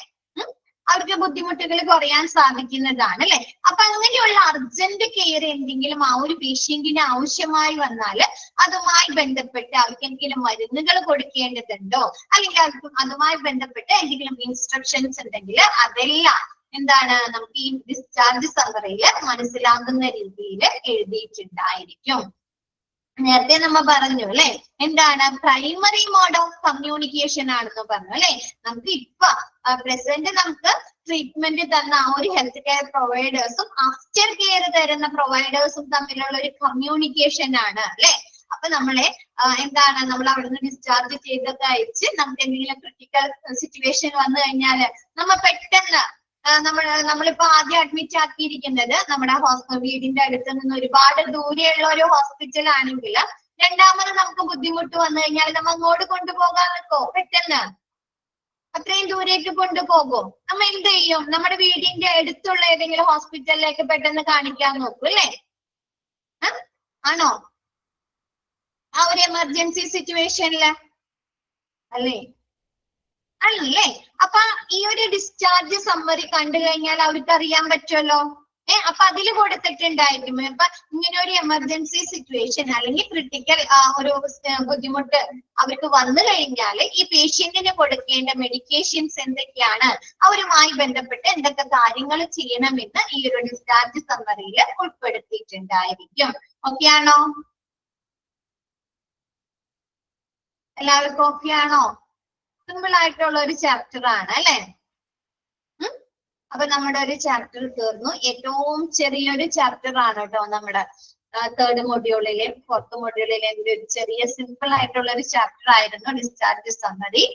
അവർക്ക് ബുദ്ധിമുട്ടുകൾ കുറയാൻ സാധിക്കുന്നതാണ് അല്ലെ. അപ്പൊ അങ്ങനെയുള്ള അർജന്റ് കെയർ എന്തെങ്കിലും ആ ഒരു പേഷ്യന്റിന് ആവശ്യമായി വന്നാൽ അതുമായി ബന്ധപ്പെട്ട് അവർക്ക് എന്തെങ്കിലും മരുന്നുകൾ കൊടുക്കേണ്ടതുണ്ടോ, അല്ലെങ്കിൽ അതുമായി ബന്ധപ്പെട്ട് എന്തെങ്കിലും ഇൻസ്ട്രക്ഷൻസ് ഉണ്ടെങ്കിൽ അതെല്ലാം എന്താണ് നമുക്ക് ഈ ഡിസ്ചാർജ് സമ്മറിയിൽ മനസ്സിലാകുന്ന രീതിയിൽ എഴുതിയിട്ടുണ്ടായിരിക്കും. നേരത്തെ നമ്മ പറഞ്ഞു അല്ലെ, എന്താണ് പ്രൈമറി മോഡ് ഓഫ് കമ്മ്യൂണിക്കേഷൻ ആണെന്ന് പറഞ്ഞു അല്ലെ. നമുക്ക് ഇപ്പൊ പ്രസന്റ് നമുക്ക് ട്രീറ്റ്മെന്റ് തന്ന ആ ഒരു ഹെൽത്ത് കെയർ പ്രൊവൈഡേഴ്സും ആഫ്റ്റർ കെയർ തരുന്ന പ്രൊവൈഡേഴ്സും തമ്മിലുള്ള ഒരു കമ്മ്യൂണിക്കേഷൻ ആണ് അല്ലെ. അപ്പൊ നമ്മളെ എന്താണ്, നമ്മൾ അവിടുന്ന് ഡിസ്ചാർജ് ചെയ്തൊക്കെ അയച്ച് നമുക്ക് എന്തെങ്കിലും ക്രിട്ടിക്കൽ സിറ്റുവേഷൻ വന്നു കഴിഞ്ഞാല് നമ്മ പെട്ടെന്ന് നമ്മളിപ്പോ ആദ്യം അഡ്മിറ്റ് ആക്കിയിരിക്കുന്നത് നമ്മുടെ വീടിന്റെ അടുത്ത് നിന്ന് ഒരുപാട് ദൂരെയുള്ള ഒരു ഹോസ്പിറ്റൽ ആണെങ്കിൽ രണ്ടാമത് നമുക്ക് ബുദ്ധിമുട്ട് വന്നു കഴിഞ്ഞാൽ നമ്മ അങ്ങോട്ട് കൊണ്ടുപോകാൻ നിൽക്കോ? പെട്ടെന്ന് അത്രയും ദൂരേക്ക് കൊണ്ടുപോകും. നമ്മ എന്ത് ചെയ്യും, നമ്മുടെ വീടിന്റെ അടുത്തുള്ള ഏതെങ്കിലും ഹോസ്പിറ്റലിലേക്ക് പെട്ടെന്ന് കാണിക്കാൻ നോക്കും അല്ലേ? ആണോ? ആ ഒരു എമർജൻസി സിറ്റുവേഷനില് അല്ലേ? അല്ലേ? അപ്പൊ ഈ ഒരു ഡിസ്ചാർജ് സമ്മറി കണ്ടു കഴിഞ്ഞാൽ അവർക്ക് അറിയാൻ പറ്റുമല്ലോ. അപ്പൊ അതിൽ കൊടുത്തിട്ടുണ്ടായിരിക്കും. അപ്പൊ ഇങ്ങനെ ഒരു എമർജൻസി സിറ്റുവേഷൻ അല്ലെങ്കിൽ ക്രിട്ടിക്കൽ ഒരു ബുദ്ധിമുട്ട് അവർക്ക് വന്നു കഴിഞ്ഞാൽ ഈ പേഷ്യന്റിന് കൊടുക്കേണ്ട മെഡിക്കേഷൻസ് എന്തൊക്കെയാണ്, അവരുമായി ബന്ധപ്പെട്ട് എന്തൊക്കെ കാര്യങ്ങൾ ചെയ്യണമെന്ന് ഈ ഒരു ഡിസ്ചാർജ് സമ്മറിയിൽ ഉൾപ്പെടുത്തിയിട്ടുണ്ടായിരിക്കും. ഓക്കെ ആണോ? എല്ലാവർക്കും ഓക്കെ ആണോ? സിമ്പിൾ ആയിട്ടുള്ള ഒരു ചാപ്റ്റർ ആണ് അല്ലെ. അപ്പൊ നമ്മുടെ ഒരു ചാപ്റ്റർ തീർന്നു. ഏറ്റവും ചെറിയൊരു ചാപ്റ്റർ ആണ് കേട്ടോ നമ്മുടെ തേർഡ് മൊഡ്യൂളിലെ, ഫോർത്ത് മൊഡ്യൂളിലെ ഒരു ചെറിയ സിമ്പിൾ ആയിട്ടുള്ള ഒരു ചാപ്റ്റർ ആയിരുന്നു ഡിസ്ചാർജ് സമ്മറി.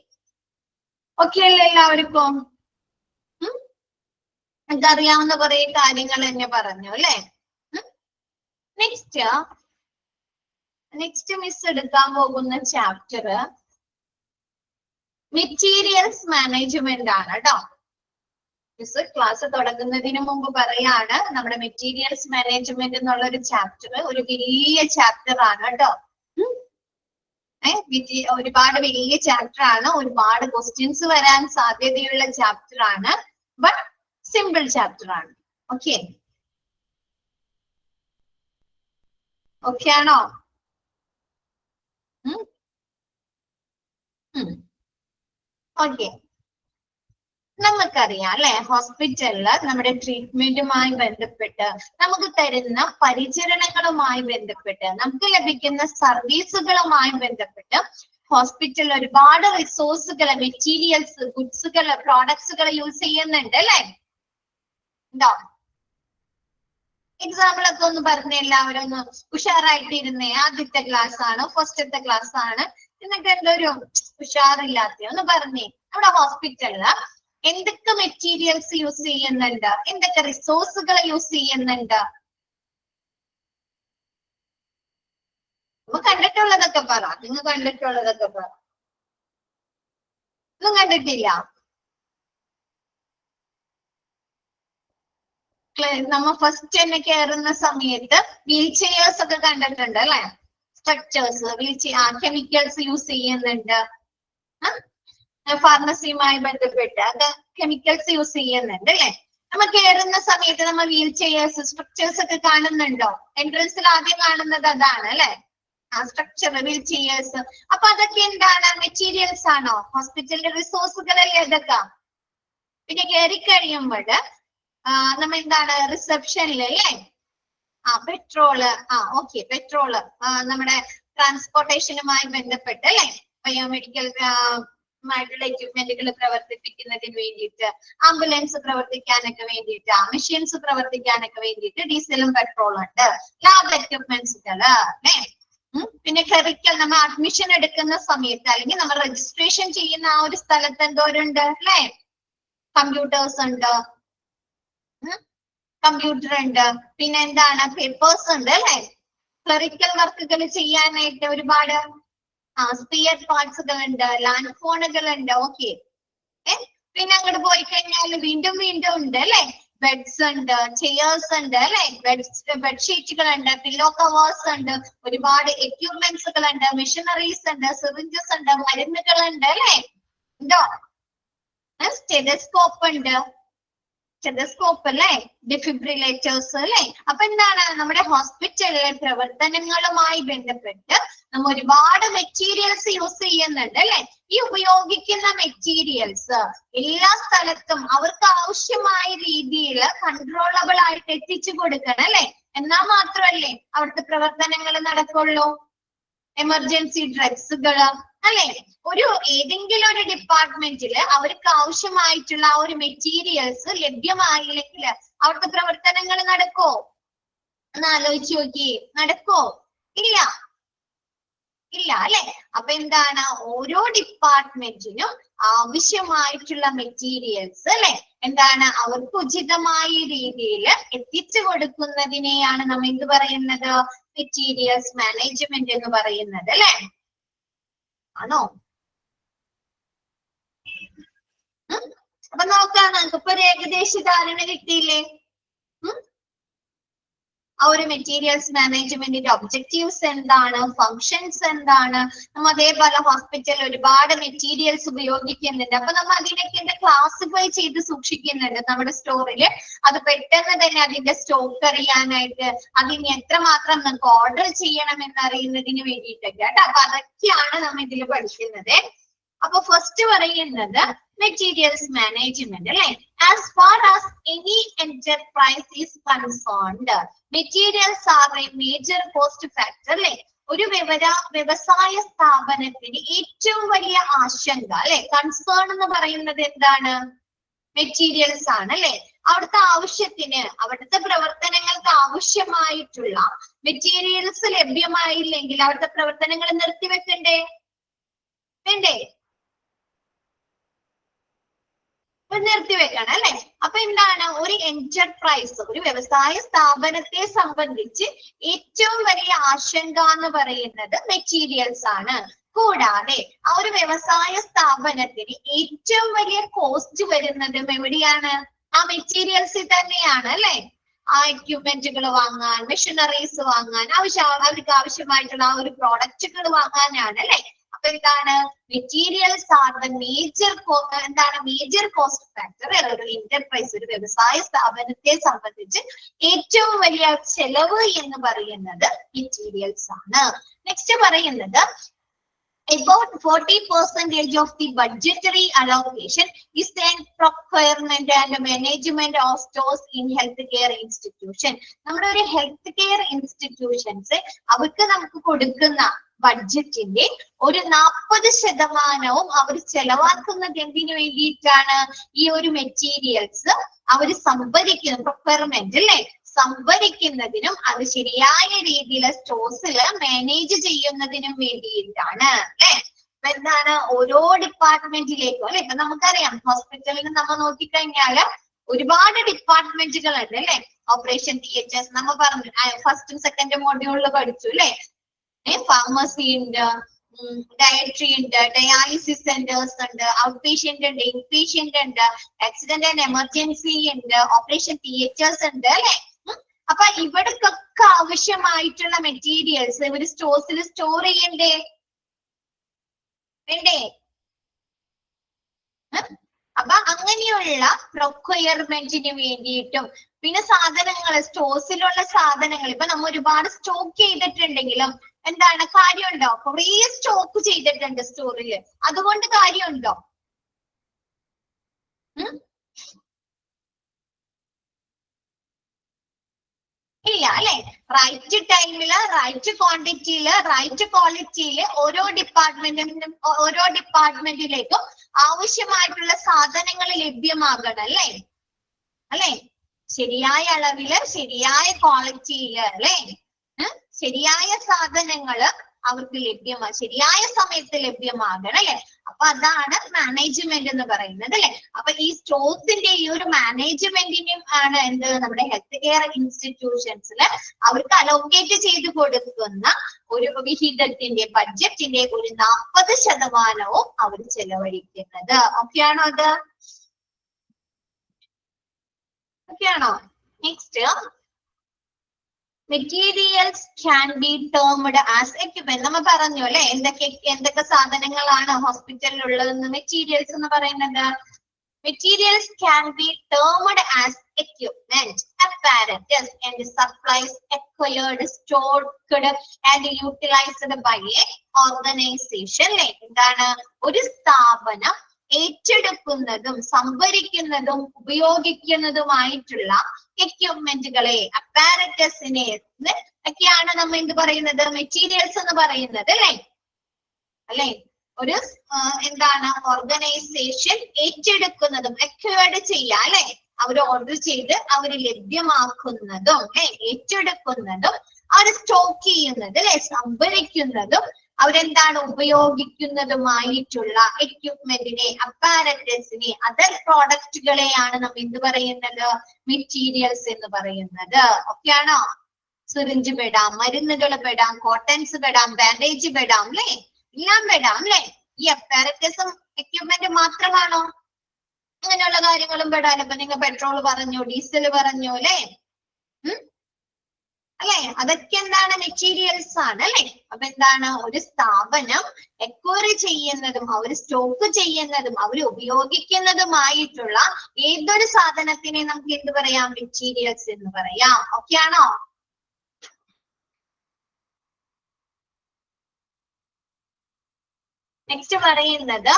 ഓക്കെ അല്ലേ എല്ലാവർക്കും? ഇതറിയാവുന്ന കുറെ കാര്യങ്ങൾ തന്നെ പറഞ്ഞു അല്ലെ. നെക്സ്റ്റ് മിസ് എടുക്കാൻ പോകുന്ന ചാപ്റ്റർ മെറ്റീരിയൽസ് മാനേജ്മെന്റ് ആണ് കേട്ടോ. മിസ് ക്ലാസ് തുടങ്ങുന്നതിന് മുമ്പ് പറയാണ്, നമ്മുടെ മെറ്റീരിയൽസ് മാനേജ്മെന്റ് എന്നുള്ള ഒരു ചാപ്റ്റർ ഒരു വലിയ ചാപ്റ്റർ ആണ് കേട്ടോ. ഒരുപാട് വലിയ ചാപ്റ്റർ ആണ്, ഒരുപാട് ക്വസ്റ്റ്യൻസ് വരാൻ സാധ്യതയുള്ള ചാപ്റ്റർ ആണ്, ബട്ട് സിമ്പിൾ ചാപ്റ്റർ ആണ്. ഓക്കെ ഓക്കെ ആണോ? ഓക്കെ, നമുക്കറിയാം അല്ലെ, ഹോസ്പിറ്റലില് നമ്മുടെ ട്രീറ്റ്മെന്റുമായി ബന്ധപ്പെട്ട് നമുക്ക് തരുന്ന പരിചരണങ്ങളുമായി ബന്ധപ്പെട്ട് നമുക്ക് ലഭിക്കുന്ന സർവീസുകളുമായി ബന്ധപ്പെട്ട് ഹോസ്പിറ്റലിൽ ഒരുപാട് റിസോഴ്സുകൾ, മെറ്റീരിയൽസ്, ഗുഡ്സുകൾ, പ്രോഡക്ട്സുകൾ യൂസ് ചെയ്യുന്നുണ്ട് അല്ലെ? ഉണ്ടോ? എക്സാമ്പിൾ ഒക്കെ ഒന്ന് പറഞ്ഞ എല്ലാവരും ഒന്ന് ഉഷാറായിട്ടിരുന്നേ. ആദ്യത്തെ ക്ലാസ് ആണ്, ഫസ്റ്റത്തെ ക്ലാസ് ആണ്, എന്നിട്ട് എന്തൊരു ഉഷാറില്ലാത്ത ഒന്ന് പറഞ്ഞേ. നമ്മുടെ ഹോസ്പിറ്റലില് എന്തൊക്കെ മെറ്റീരിയൽസ് യൂസ് ചെയ്യുന്നുണ്ട്, എന്തൊക്കെ റിസോഴ്സുകൾ യൂസ് ചെയ്യുന്നുണ്ട്? കണ്ടിട്ടുള്ളതൊക്കെ പറ, നിങ്ങൾ കണ്ടിട്ടുള്ളതൊക്കെ പറ. ഒന്നും കണ്ടിട്ടില്ല? നമ്മ ഫസ്റ്റ് തന്നെ കയറുന്ന സമയത്ത് വീൽ ചെയേഴ്സ് ഒക്കെ കണ്ടിട്ടുണ്ട് അല്ലെ? Structures, wheel chair, chemicals use ചെയ്യുന്നുണ്ട്. ഫാർമസിയുമായി ബന്ധപ്പെട്ട് അത് കെമിക്കൽസ് യൂസ് ചെയ്യുന്നുണ്ട് അല്ലെ? നമ്മൾ കയറുന്ന സമയത്ത് നമ്മൾ വീൽ ചെയേഴ്സ്, സ്ട്രക്ചേഴ്സ് ഒക്കെ കാണുന്നുണ്ടോ? എൻട്രൻസിൽ ആദ്യം കാണുന്നത് അതാണ് അല്ലെ? ആ സ്ട്രക്ചർ, വീൽ ചെയേഴ്സ്. അപ്പൊ അതൊക്കെ എന്താണ്? മെറ്റീരിയൽസ് ആണോ? ഹോസ്പിറ്റലിന്റെ റിസോഴ്സുകളല്ലേ അതൊക്കെ? പിന്നെ കയറി കഴിയുമ്പോൾ നമ്മ എന്താണ് റിസപ്ഷനിൽ അല്ലേ? പെട്രോള്, ഓക്കെ, പെട്രോള് നമ്മുടെ ട്രാൻസ്പോർട്ടേഷനുമായി ബന്ധപ്പെട്ട് അല്ലെ? ബയോമെഡിക്കൽ ആയിട്ടുള്ള എക്യുപ്മെന്റുകൾ പ്രവർത്തിപ്പിക്കുന്നതിന് വേണ്ടിയിട്ട്, ആംബുലൻസ് പ്രവർത്തിക്കാനൊക്കെ വേണ്ടിയിട്ട്, മെഷീൻസ് പ്രവർത്തിക്കാനൊക്കെ വേണ്ടിയിട്ട് ഡീസലും പെട്രോളും ഉണ്ട്. ലാബ് എക്യുപ്മെന്റ്സുകള് അല്ലെ? പിന്നെ ക്ലറിക്കൽ, നമ്മൾ അഡ്മിഷൻ എടുക്കുന്ന സമയത്ത് അല്ലെങ്കിൽ നമ്മൾ രജിസ്ട്രേഷൻ ചെയ്യുന്ന ആ ഒരു സ്ഥലത്ത് എന്തോരുണ്ട് അല്ലെ? കമ്പ്യൂട്ടേഴ്സ് ഉണ്ട്, കമ്പ്യൂട്ടർ ഉണ്ട്, പിന്നെ എന്താണ് പേപ്പേഴ്സ് ഉണ്ട് അല്ലെ? ക്ലറിക്കൽ വർക്കുകൾ ചെയ്യാനായിട്ട് ഒരുപാട് സ്പിയർ പാർട്സുകൾ ഉണ്ട്, ലാൻഡ് ഫോണുകൾ ഉണ്ട്. ഓക്കെ, പിന്നെ അങ്ങോട്ട് പോയി കഴിഞ്ഞാൽ വീണ്ടും വീണ്ടും ഉണ്ട് അല്ലെ? ബെഡ്സ് ഉണ്ട്, ചെയേഴ്സ് ഉണ്ട് അല്ലെ? ബെഡ്ഷീറ്റുകൾ ഉണ്ട്, പില്ലോ കവേഴ്സ് ഉണ്ട്, ഒരുപാട് എക്യുപ്മെന്റ്സുകൾ ഉണ്ട്, മെഷീനറീസ് ഉണ്ട്, സിറിഞ്ചസ് ഉണ്ട്, മരുന്നുകൾ ഉണ്ട് അല്ലെ? ഉണ്ടോ? സ്റ്റെതസ്കോപ്പ് ഉണ്ട്, സ്റ്റെതസ്കോപ്പ് അല്ലെ? ഡിഫിബ്രിലേറ്റേഴ്സ് അല്ലെ? അപ്പൊ എന്താണ് നമ്മുടെ ഹോസ്പിറ്റലിലെ പ്രവർത്തനങ്ങളുമായി ബന്ധപ്പെട്ട് നമ്മൾ ഒരുപാട് മെറ്റീരിയൽസ് യൂസ് ചെയ്യുന്നുണ്ട് അല്ലെ? ഈ ഉപയോഗിക്കുന്ന മെറ്റീരിയൽസ് എല്ലാ സ്ഥലത്തും അവർക്ക് ആവശ്യമായ രീതിയിൽ കൺട്രോളബിൾ ആയിട്ട് എത്തിച്ചു കൊടുക്കണം അല്ലെ? എന്നാൽ മാത്രമല്ലേ അവിടുത്തെ പ്രവർത്തനങ്ങൾ നടക്കുള്ളൂ. എമർജൻസി ഡ്രഗ്സുകൾ അല്ലെ? ഒരു ഏതെങ്കിലും ഒരു ഡിപ്പാർട്ട്മെന്റില് അവർക്ക് ആവശ്യമായിട്ടുള്ള ആ ഒരു മെറ്റീരിയൽസ് ലഭ്യമായില്ലെങ്കിൽ അവിടുത്തെ പ്രവർത്തനങ്ങൾ നടക്കോ? ഒന്ന് ആലോചിച്ച് നോക്കി, നടക്കോ? ഇല്ല, ഇല്ല അല്ലെ? അപ്പൊ എന്താണ്, ഓരോ ഡിപ്പാർട്ട്മെന്റിനും ആവശ്യമായിട്ടുള്ള മെറ്റീരിയൽസ് അല്ലെ എന്താണ് അവർക്ക് ഉചിതമായ രീതിയിൽ എത്തിച്ചു കൊടുക്കുന്നതിനെയാണ് നമ്മൾ എന്ത് പറയുന്നത്? മെറ്റീരിയൽസ് മാനേജ്മെന്റ് എന്ന് പറയുന്നത് അല്ലെ? ആണോ? അപ്പൊ നോക്കാം, നമുക്കിപ്പോ ഒരു ഏകദേശ ധാരണ കിട്ടിയില്ലേ? ആ ഒരു മെറ്റീരിയൽസ് മാനേജ്മെന്റിന്റെ ഒബ്ജക്റ്റീവ്സ് എന്താണ്, ഫങ്ഷൻസ് എന്താണ്? നമ്മൾ അതേപോലെ ഹോസ്പിറ്റലിൽ ഒരുപാട് മെറ്റീരിയൽസ് ഉപയോഗിക്കുന്നുണ്ട്. അപ്പൊ നമ്മൾ അതിനൊക്കെ ക്ലാസിഫൈ ചെയ്ത് സൂക്ഷിക്കുന്നുണ്ട് നമ്മുടെ സ്റ്റോറില്. അത് പെട്ടെന്ന് തന്നെ അതിന്റെ സ്റ്റോക്ക് അറിയാനായിട്ട്, അതിന് എത്രമാത്രം നമുക്ക് ഓർഡർ ചെയ്യണം എന്നറിയുന്നതിന് വേണ്ടിയിട്ടൊക്കെ കേട്ടോ. അപ്പൊ അതൊക്കെയാണ് നമ്മൾ ഇതിൽ പഠിക്കുന്നത്. അപ്പൊ ഫസ്റ്റ് പറയുന്നത് മെറ്റീരിയൽസ് മാനേജ്മെന്റ് അല്ലെ? As far as any enterprise is concerned, materials are A major cost factor അല്ലെ? ഒരു വ്യവസായ സ്ഥാപനത്തിന് ഏറ്റവും വലിയ ആശങ്ക അല്ലെ, കൺസേൺ എന്ന് പറയുന്നത് എന്താണ്? മെറ്റീരിയൽസ് ആണ് അല്ലെ? അവിടുത്തെ ആവശ്യത്തിന്, അവിടുത്തെ പ്രവർത്തനങ്ങൾക്ക് ആവശ്യമായിട്ടുള്ള മെറ്റീരിയൽസ് ലഭ്യമായില്ലെങ്കിൽ അവിടുത്തെ പ്രവർത്തനങ്ങൾ നിർത്തിവെക്കണ്ടേ? വേണ്ടേ? നിർത്തിവെക്കണം അല്ലെ? അപ്പൊ എന്താണ് ഒരു എന്റർപ്രൈസ്, ഒരു വ്യവസായ സ്ഥാപനത്തെ സംബന്ധിച്ച് ഏറ്റവും വലിയ ആശങ്ക എന്ന് പറയുന്നത് മെറ്റീരിയൽസ് ആണ്. കൂടാതെ ആ ഒരു വ്യവസായ സ്ഥാപനത്തിന് ഏറ്റവും വലിയ കോസ്റ്റ് വരുന്നതും എവിടെയാണ്? ആ മെറ്റീരിയൽസിൽ തന്നെയാണ് അല്ലെ? ആ എക്യുപ്മെന്റുകൾ വാങ്ങാൻ, മെഷീനറീസ് വാങ്ങാൻ, അവർക്ക് ആവശ്യമായിട്ടുള്ള ആ ഒരു പ്രോഡക്റ്റുകൾ വാങ്ങാനാണ് അല്ലെ? അപ്പൊ എന്താണ് materials are the major major cost factor. ഒരു എന്റർപ്രൈസ്, ഒരു വ്യവസായ സ്ഥാപനത്തെ സംബന്ധിച്ച് ഏറ്റവും വലിയ ചെലവ് എന്ന് പറയുന്നത് മെറ്റീരിയൽസ് ആണ്. നെക്സ്റ്റ് പറയുന്നത് about 40% of the budgetary allocation is then procurement and management of stores in healthcare institution. നമ്മുടെ ഒരു ഹെൽത്ത് കെയർ ഇൻസ്റ്റിറ്റ്യൂഷൻസ് അവർക്ക് നമുക്ക് കൊടുക്കുന്ന ബഡ്ജറ്റിന്റെ ഒരു 40% അവർ ചെലവാക്കുന്നത് എന്തിനു വേണ്ടിയിട്ടാണ്? ഈ ഒരു മെറ്റീരിയൽസ് അവർ സംഭരിക്കുന്ന പ്രൊക്വയർമെന്റ് അല്ലെ, സംഭരിക്കുന്നതിനും അത് ശരിയായ രീതിയിൽ സ്റ്റോഴ്സിൽ മാനേജ് ചെയ്യുന്നതിനും വേണ്ടിയിട്ടാണ് അല്ലെ. അപ്പൊ എന്താണ് ഓരോ ഡിപ്പാർട്ട്മെന്റിലേക്കും അല്ലെ, ഇപ്പൊ നമുക്കറിയാം ഹോസ്പിറ്റലിൽ നമ്മൾ നോക്കിക്കഴിഞ്ഞാല് ഒരുപാട് ഡിപ്പാർട്ട്മെന്റുകൾ ഉണ്ട് അല്ലെ. ഓപ്പറേഷൻ തിയേറ്റേഴ്സ് നമ്മൾ പറഞ്ഞു, ഫസ്റ്റും സെക്കൻഡ് മോഡ്യൂളിൽ പഠിച്ചു അല്ലെ. ഫാർമസി ഉണ്ട്, ഡയറ്ററി ഉണ്ട്, ഡയാലിസിസ് സെന്റേഴ്സ് ഉണ്ട്, ഔട്ട് പേഷ്യന്റ് ഉണ്ട്, ഇൻ പേഷ്യന്റ് ഉണ്ട്, ആക്സിഡന്റ് ആൻഡ് എമർജൻസി ഉണ്ട്, ഓപ്പറേഷൻ തിയേറ്റേഴ്സ് ഉണ്ട് അല്ലെ. അപ്പൊ ഇവിടക്കൊക്കെ ആവശ്യമായിട്ടുള്ള മെറ്റീരിയൽസ് ഇവര് സ്റ്റോഴ്സിൽ സ്റ്റോർ ചെയ്യണ്ടേ വേണ്ടേ? അപ്പൊ അങ്ങനെയുള്ള പ്രൊക്വയർമെന്റിന് വേണ്ടിയിട്ടും പിന്നെ സാധനങ്ങൾ സ്റ്റോഴ്സിലുള്ള സാധനങ്ങൾ ഇപ്പൊ നമ്മ ഒരുപാട് സ്റ്റോക്ക് ചെയ്തിട്ടുണ്ടെങ്കിലും എന്താണ് കാര്യമുണ്ടോ? കുറേ സ്റ്റോക്ക് ചെയ്തിട്ടുണ്ട് സ്റ്റോറില്, അതുകൊണ്ട് കാര്യമുണ്ടോ? ഇല്ല അല്ലെ. റൈറ്റ് ടൈമില്, റൈറ്റ് ക്വാണ്ടിറ്റിയില്, റൈറ്റ് ക്വാളിറ്റിയില് ഓരോ ഡിപ്പാർട്ട്മെന്റിലേക്കും ആവശ്യമായിട്ടുള്ള സാധനങ്ങൾ ലഭ്യമാകണം അല്ലെ. അല്ലെ, ശരിയായ അളവില്, ശരിയായ ക്വാളിറ്റിയില് അല്ലെ, ശരിയായ സാധനങ്ങള് അവർക്ക് ശരിയായ സമയത്ത് ലഭ്യമാകണം അല്ലെ. അപ്പൊ അതാണ് മാനേജ്മെന്റ് എന്ന് പറയുന്നത് അല്ലെ. അപ്പൊ ഈ സ്റ്റോഴ്സിന്റെ ഈ ഒരു മാനേജ്മെന്റിനും ആണ് എന്ത് നമ്മുടെ ഹെൽത്ത് കെയർ ഇൻസ്റ്റിറ്റ്യൂഷൻസില് അവർക്ക് അലോക്കേറ്റ് ചെയ്ത് കൊടുക്കുന്ന ഒരു വിഹിതത്തിന്റെ ബഡ്ജറ്റിന്റെ ഒരു 40% അവർ ചെലവഴിക്കുന്നത്. ഓക്കെയാണോ അത്? ഓക്കെയാണോ? Next, materials can be termed as equipment. നമ്മൾ പറഞ്ഞു അല്ലെ എന്തൊക്കെ സാധനങ്ങളാണ് ഹോസ്പിറ്റലിൽ ഉള്ളതെന്ന്. മെറ്റീരിയൽസ് എന്ന് പറയുന്നത് materials can be termed as equipment, apparatus and supplies acquired, stored and utilized by a organization. എന്താണ് ഒരു സ്ഥാപനം ഏറ്റെടുക്കുന്നതും സംഭരിക്കുന്നതും ഉപയോഗിക്കുന്നതുമായിട്ടുള്ള എക്യുപ്മെന്റുകളെ, അപ്പാരറ്റസിനെ ഒക്കെയാണ് നമ്മൾ എന്ത് പറയുന്നത്? മെറ്റീരിയൽസ് എന്ന് പറയുന്നത് അല്ലെ. ഒരു എന്താണ് ഓർഗനൈസേഷൻ ഏറ്റെടുക്കുന്നതും അക്വയർഡ് ചെയ്യുക അല്ലെ, അവർ ഓർഡർ ചെയ്ത് അവർ ലഭ്യമാക്കുന്നതും ഏറ്റെടുക്കുന്നതും അവർ സ്റ്റോക്ക് ചെയ്യുന്നത് അല്ലെ, സംഭരിക്കുന്നതും അവരെന്താണ് ഉപയോഗിക്കുന്നതുമായിട്ടുള്ള എക്യുപ്മെന്റിനെ, അപ്പാരറ്റസിനെ, അതർ പ്രോഡക്റ്റുകളെയാണ് നമ്മൾ എന്ത് പറയുന്നത്? മെറ്റീരിയൽസ് എന്ന് പറയുന്നത്. ഓക്കെയാണോ? സിറിഞ്ച് പെടാം, മരുന്നുകൾ പെടാം, കോട്ടൺസ് പെടാം, ബാൻഡേജ് പെടാം അല്ലെ, എല്ലാം പെടാം അല്ലെ. ഈ അപ്പാരറ്റസും എക്യുപ്മെന്റ് മാത്രമാണോ? അങ്ങനെയുള്ള കാര്യങ്ങളും പെടാൻ. ഇപ്പൊ നിങ്ങൾ പെട്രോൾ പറഞ്ഞു, ഡീസൽ പറഞ്ഞു അല്ലെ, അല്ലെ, അതൊക്കെ എന്താണ്? മെറ്റീരിയൽസ് ആണ് അല്ലെ. അപ്പൊ എന്താണ് ഒരു സ്ഥാപനം എക്വയർ ചെയ്യുന്നതും അവർ സ്റ്റോക്ക് ചെയ്യുന്നതും അവർ ഉപയോഗിക്കുന്നതുമായിട്ടുള്ള ഏതൊരു സാധനത്തിനെ നമുക്ക് എന്ത് പറയാം? മെറ്റീരിയൽസ് എന്ന് പറയാം. ഓക്കെ ആണോ? നെക്സ്റ്റ് പറയുന്നത്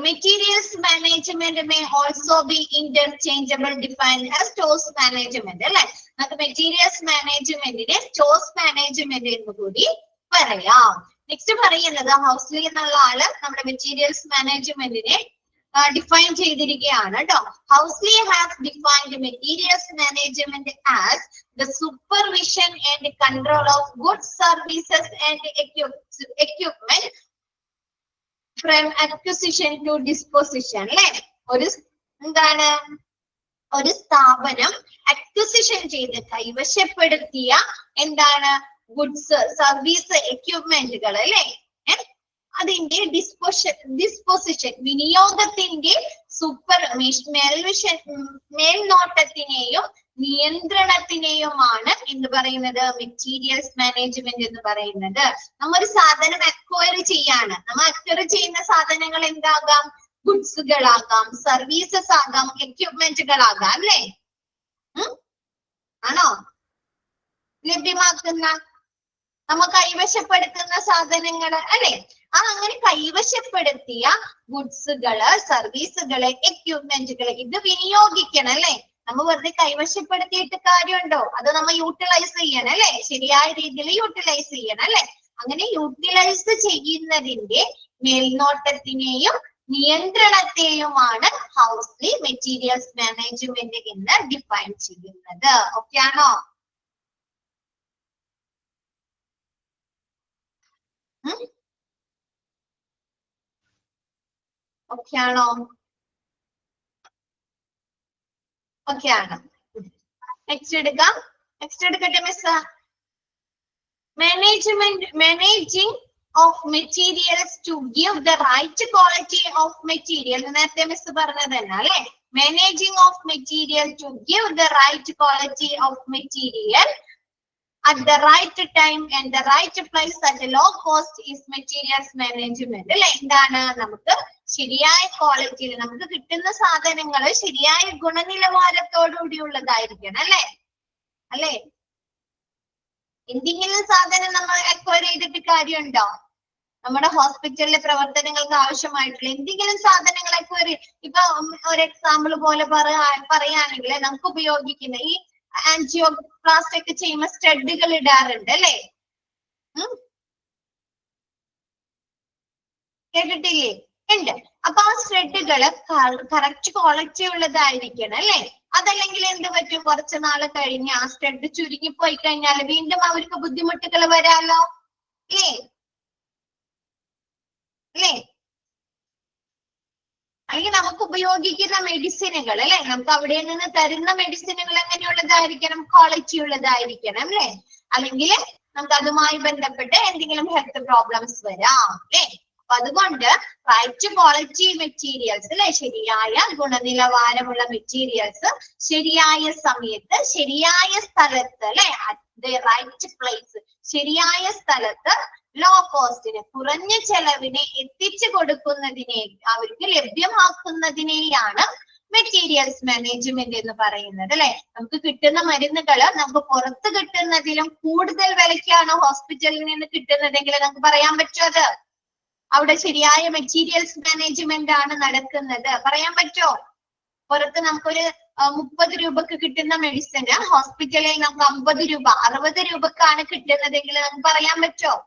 materials management may also be interchangeable defined as stores management അല്ലെ. നമുക്ക് മെറ്റീരിയൽസ് മാനേജ്മെന്റിനെ സ്റ്റോഴ്സ് മാനേജ്മെന്റ് എന്ന് കൂടി പറയാം. നെക്സ്റ്റ് പറയുന്നത് ഹൗസ്ലി എന്നുള്ള ആള് നമ്മുടെ മെറ്റീരിയൽസ് മാനേജ്മെന്റിനെ ഡിഫൈൻ ചെയ്തിരിക്കുകയാണ് കേട്ടോ. Housley has defined materials management as the supervision and control of goods, services and equipment from acquisition to disposition അല്ലെ. ഒരു എന്താണ് ഒരു സ്ഥാപനം അക്വിസിഷൻ ചെയ്ത് കൈവശപ്പെടുത്തിയ എന്താണ് ഗുഡ്സ്, സർവീസ്, എക്യുപ്മെന്റുകൾ അല്ലെ, അതിന്റെ ഡിസ്പോസിഷൻ വിനിയോഗത്തിന്റെ മേൽനോട്ടത്തിനെയും നിയന്ത്രണത്തിനെയുമാണ് എന്ത് പറയുന്നത് മെറ്റീരിയൽസ് മാനേജ്മെന്റ് എന്ന് പറയുന്നത്. നമ്മ ഒരു സാധനം അക്വയർ ചെയ്യാണ്. നമ്മൾ അക്വയർ ചെയ്യുന്ന സാധനങ്ങൾ എന്താകാം? ഗുഡ്സുകളാകാം, സർവീസസ് ആകാം, എക്യുപ്മെന്റുകളാകാം, അല്ലേ? ആണോ? ലഭ്യമാക്കുന്ന നമ്മ കൈവശപ്പെടുത്തുന്ന സാധനങ്ങൾ, അല്ലെ? അങ്ങനെ കൈവശപ്പെടുത്തിയ ഗുഡ്സുകള്, സർവീസുകള്, എക്യുപ്മെന്റുകള് ഇത് വിനിയോഗിക്കണം, അല്ലെ? നമ്മ വെറുതെ കൈവശപ്പെടുത്തിയിട്ട് കാര്യമുണ്ടോ? അത് നമ്മ യൂട്ടിലൈസ് ചെയ്യണം, അല്ലെ? ശരിയായ രീതിയിൽ യൂട്ടിലൈസ് ചെയ്യണം, അല്ലെ? അങ്ങനെ യൂട്ടിലൈസ് ചെയ്യുന്നതിന്റെ മേൽനോട്ടത്തിനെയും നിയന്ത്രണത്തെയുമാണ് ഹൗസ്ലി മെറ്റീരിയൽസ് മാനേജ്മെന്റ് എന്ന് ഡിഫൈൻ ചെയ്യുന്നത്. ഓക്കെ ആണോ? ഓക്കെ ആണോ? ഓക്കെ ആണ്. നെക്സ്റ്റ് എടുക്കാം. നെക്സ്റ്റ് എടുക്കട്ടെ miss. Managing of materials to give the right quality of material. നേരത്തെ മിസ് പറഞ്ഞത് തന്നെ, അല്ലെ? Managing of material to give the right quality of material at the right time and the right place at a low cost is materials management. അല്ലെ? എന്താണ്? നമുക്ക് ശരിയായ ക്വാളിറ്റിയിൽ നമുക്ക് കിട്ടുന്ന സാധനങ്ങൾ ശരിയായ ഗുണനിലവാരത്തോടുകൂടിയുള്ളതായിരിക്കണം, അല്ലെ? അല്ലെ? എന്തെങ്കിലും സാധനം നമ്മൾ അക്വയർ ചെയ്തിട്ട് കാര്യമുണ്ടോ? നമ്മുടെ ഹോസ്പിറ്റലിലെ പ്രവർത്തനങ്ങൾക്ക് ആവശ്യമായിട്ടുള്ള എന്തെങ്കിലും സാധനങ്ങൾ അക്വയർ, ഇപ്പൊ ഒരു എക്സാമ്പിൾ പോലെ പറയുകയാണെങ്കിൽ നമുക്ക് ഉപയോഗിക്കുന്ന ഈ ആൻജിയോപ്ലാസ്റ്റി ഒക്കെ ചെയ്യുമ്പോൾ സ്റ്റഡുകൾ ഇടാറുണ്ട്, അല്ലെ? കേട്ടിട്ടില്ലേ? ഉണ്ട്. അപ്പൊ ആ സ്റ്റഡുകള് കറക്റ്റ് ക്വാളിറ്റി ഉള്ളതായിരിക്കണം, അല്ലെ? അതല്ലെങ്കിൽ എന്ത് പറ്റും? കുറച്ചു നാൾ കഴിഞ്ഞ് ആ സ്റ്റഡ് ചുരുങ്ങി പോയി കഴിഞ്ഞാൽ വീണ്ടും അവർക്ക് ബുദ്ധിമുട്ടുകൾ വരാലോ, അല്ലേ? അല്ലേ? അല്ലെങ്കിൽ നമുക്ക് ഉപയോഗിക്കുന്ന മെഡിസിനുകൾ, അല്ലെ? നമുക്ക് അവിടെ നിന്ന് തരുന്ന മെഡിസിനുകൾ എങ്ങനെയുള്ളതായിരിക്കണം? ക്വാളിറ്റി ഉള്ളതായിരിക്കണം, അല്ലെ? അല്ലെങ്കിൽ നമുക്ക് അതുമായി ബന്ധപ്പെട്ട് എന്തെങ്കിലും ഹെൽത്ത് പ്രോബ്ലംസ് വരാം, അല്ലെ? അപ്പൊ അതുകൊണ്ട് റൈറ്റ് ക്വാളിറ്റി മെറ്റീരിയൽസ്, അല്ലെ? ശരിയായ ഗുണനിലവാരമുള്ള മെറ്റീരിയൽസ് ശരിയായ സമയത്ത് ശരിയായ സ്ഥലത്ത്, അല്ലെ? അറ്റ് ദ റൈറ്റ് പ്ലേസ്, ശരിയായ സ്ഥലത്ത് ലോ കോസ്റ്റിന് കുറഞ്ഞ ചെലവിനെ എത്തിച്ചു കൊടുക്കുന്നതിനെ അവർക്ക് ലഭ്യമാക്കുന്നതിനെയാണ് മെറ്റീരിയൽസ് മാനേജ്മെന്റ് എന്ന് പറയുന്നത്, അല്ലെ? നമുക്ക് കിട്ടുന്ന മരുന്നുകൾ നമുക്ക് പുറത്ത് കിട്ടുന്നതിലും കൂടുതൽ വിലയ്ക്കാണ് ഹോസ്പിറ്റലിൽ നിന്ന് കിട്ടുന്നതെങ്കിൽ നമുക്ക് പറയാൻ പറ്റുമോ? അത് അവിടെ ശരിയായ മെറ്റീരിയൽസ് മാനേജ്മെന്റ് ആണ് നടക്കുന്നത്. പറയാൻ പറ്റുമോ? പുറത്ത് നമുക്കൊരു 30 രൂപക്ക് കിട്ടുന്ന മെഡിസിന് ഹോസ്പിറ്റലിൽ നമുക്ക് 50 രൂപ 60 രൂപക്കാണ് കിട്ടുന്നതെങ്കിൽ നമുക്ക് പറയാൻ പറ്റുമോ?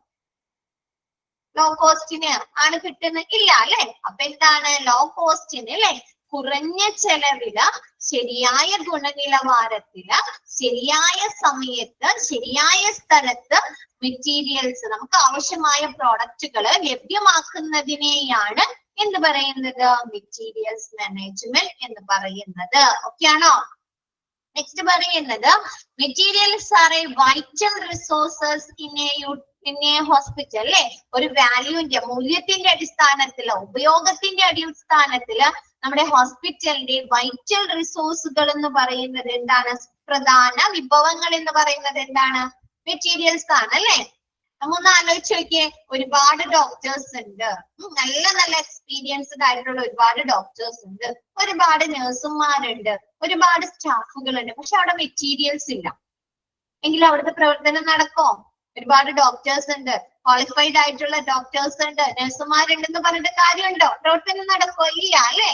ലോ കോസ്റ്റിന് ആണ് കിട്ടുന്നത്? ഇല്ല, അല്ലെ? അപ്പൊ എന്താണ്? ലോ കോസ്റ്റിന്, അല്ലെ? കുറഞ്ഞ ചെലവില് ശരിയായ ഗുണനിലവാരത്തില് ശരിയായ സമയത്ത് ശരിയായ സ്ഥലത്ത് മെറ്റീരിയൽസ് നമുക്ക് ആവശ്യമായ പ്രോഡക്റ്റുകൾ ലഭ്യമാക്കുന്നതിനെയാണ് എന്ത് പറയുന്നത്? മെറ്റീരിയൽസ് മാനേജ്മെന്റ് എന്ന് പറയുന്നത്. ഓക്കെ ആണോ? നെക്സ്റ്റ് പറയുന്നത് materials are A vital resources in A hospital, അല്ലെ? ഒരു വാല്യൂന്റെ മൂല്യത്തിന്റെ അടിസ്ഥാനത്തില് ഉപയോഗത്തിന്റെ അടിസ്ഥാനത്തില് നമ്മുടെ ഹോസ്പിറ്റലിന്റെ വൈറ്റൽ റിസോഴ്സുകൾ എന്ന് പറയുന്നത് എന്താണ്? പ്രധാന വിഭവങ്ങൾ എന്ന് പറയുന്നത് എന്താണ്? മെറ്റീരിയൽസ് ആണ്, അല്ലെ? നമ്മൊന്ന് ആലോചിച്ച് നോക്കിയേ. ഒരുപാട് ഡോക്ടേഴ്സ് ഉണ്ട്, നല്ല നല്ല എക്സ്പീരിയൻസ്ഡ് ആയിട്ടുള്ള ഒരുപാട് ഡോക്ടേഴ്സ് ഉണ്ട്, ഒരുപാട് നഴ്സുമാരുണ്ട്, ഒരുപാട് സ്റ്റാഫുകൾ ഉണ്ട്. പക്ഷെ അവിടെ മെറ്റീരിയൽസ് ഇല്ല എങ്കിൽ അവിടുത്തെ പ്രവർത്തനം നടക്കോ? ഒരുപാട് ഡോക്ടേഴ്സ് ഉണ്ട്, ക്വാളിഫൈഡ് ആയിട്ടുള്ള ഡോക്ടേഴ്സ് ഉണ്ട്, നഴ്സുമാരുണ്ടെന്ന് പറഞ്ഞിട്ട് കാര്യമുണ്ടോ? പ്രവർത്തനം നടക്കോ? ഇല്ല, അല്ലെ?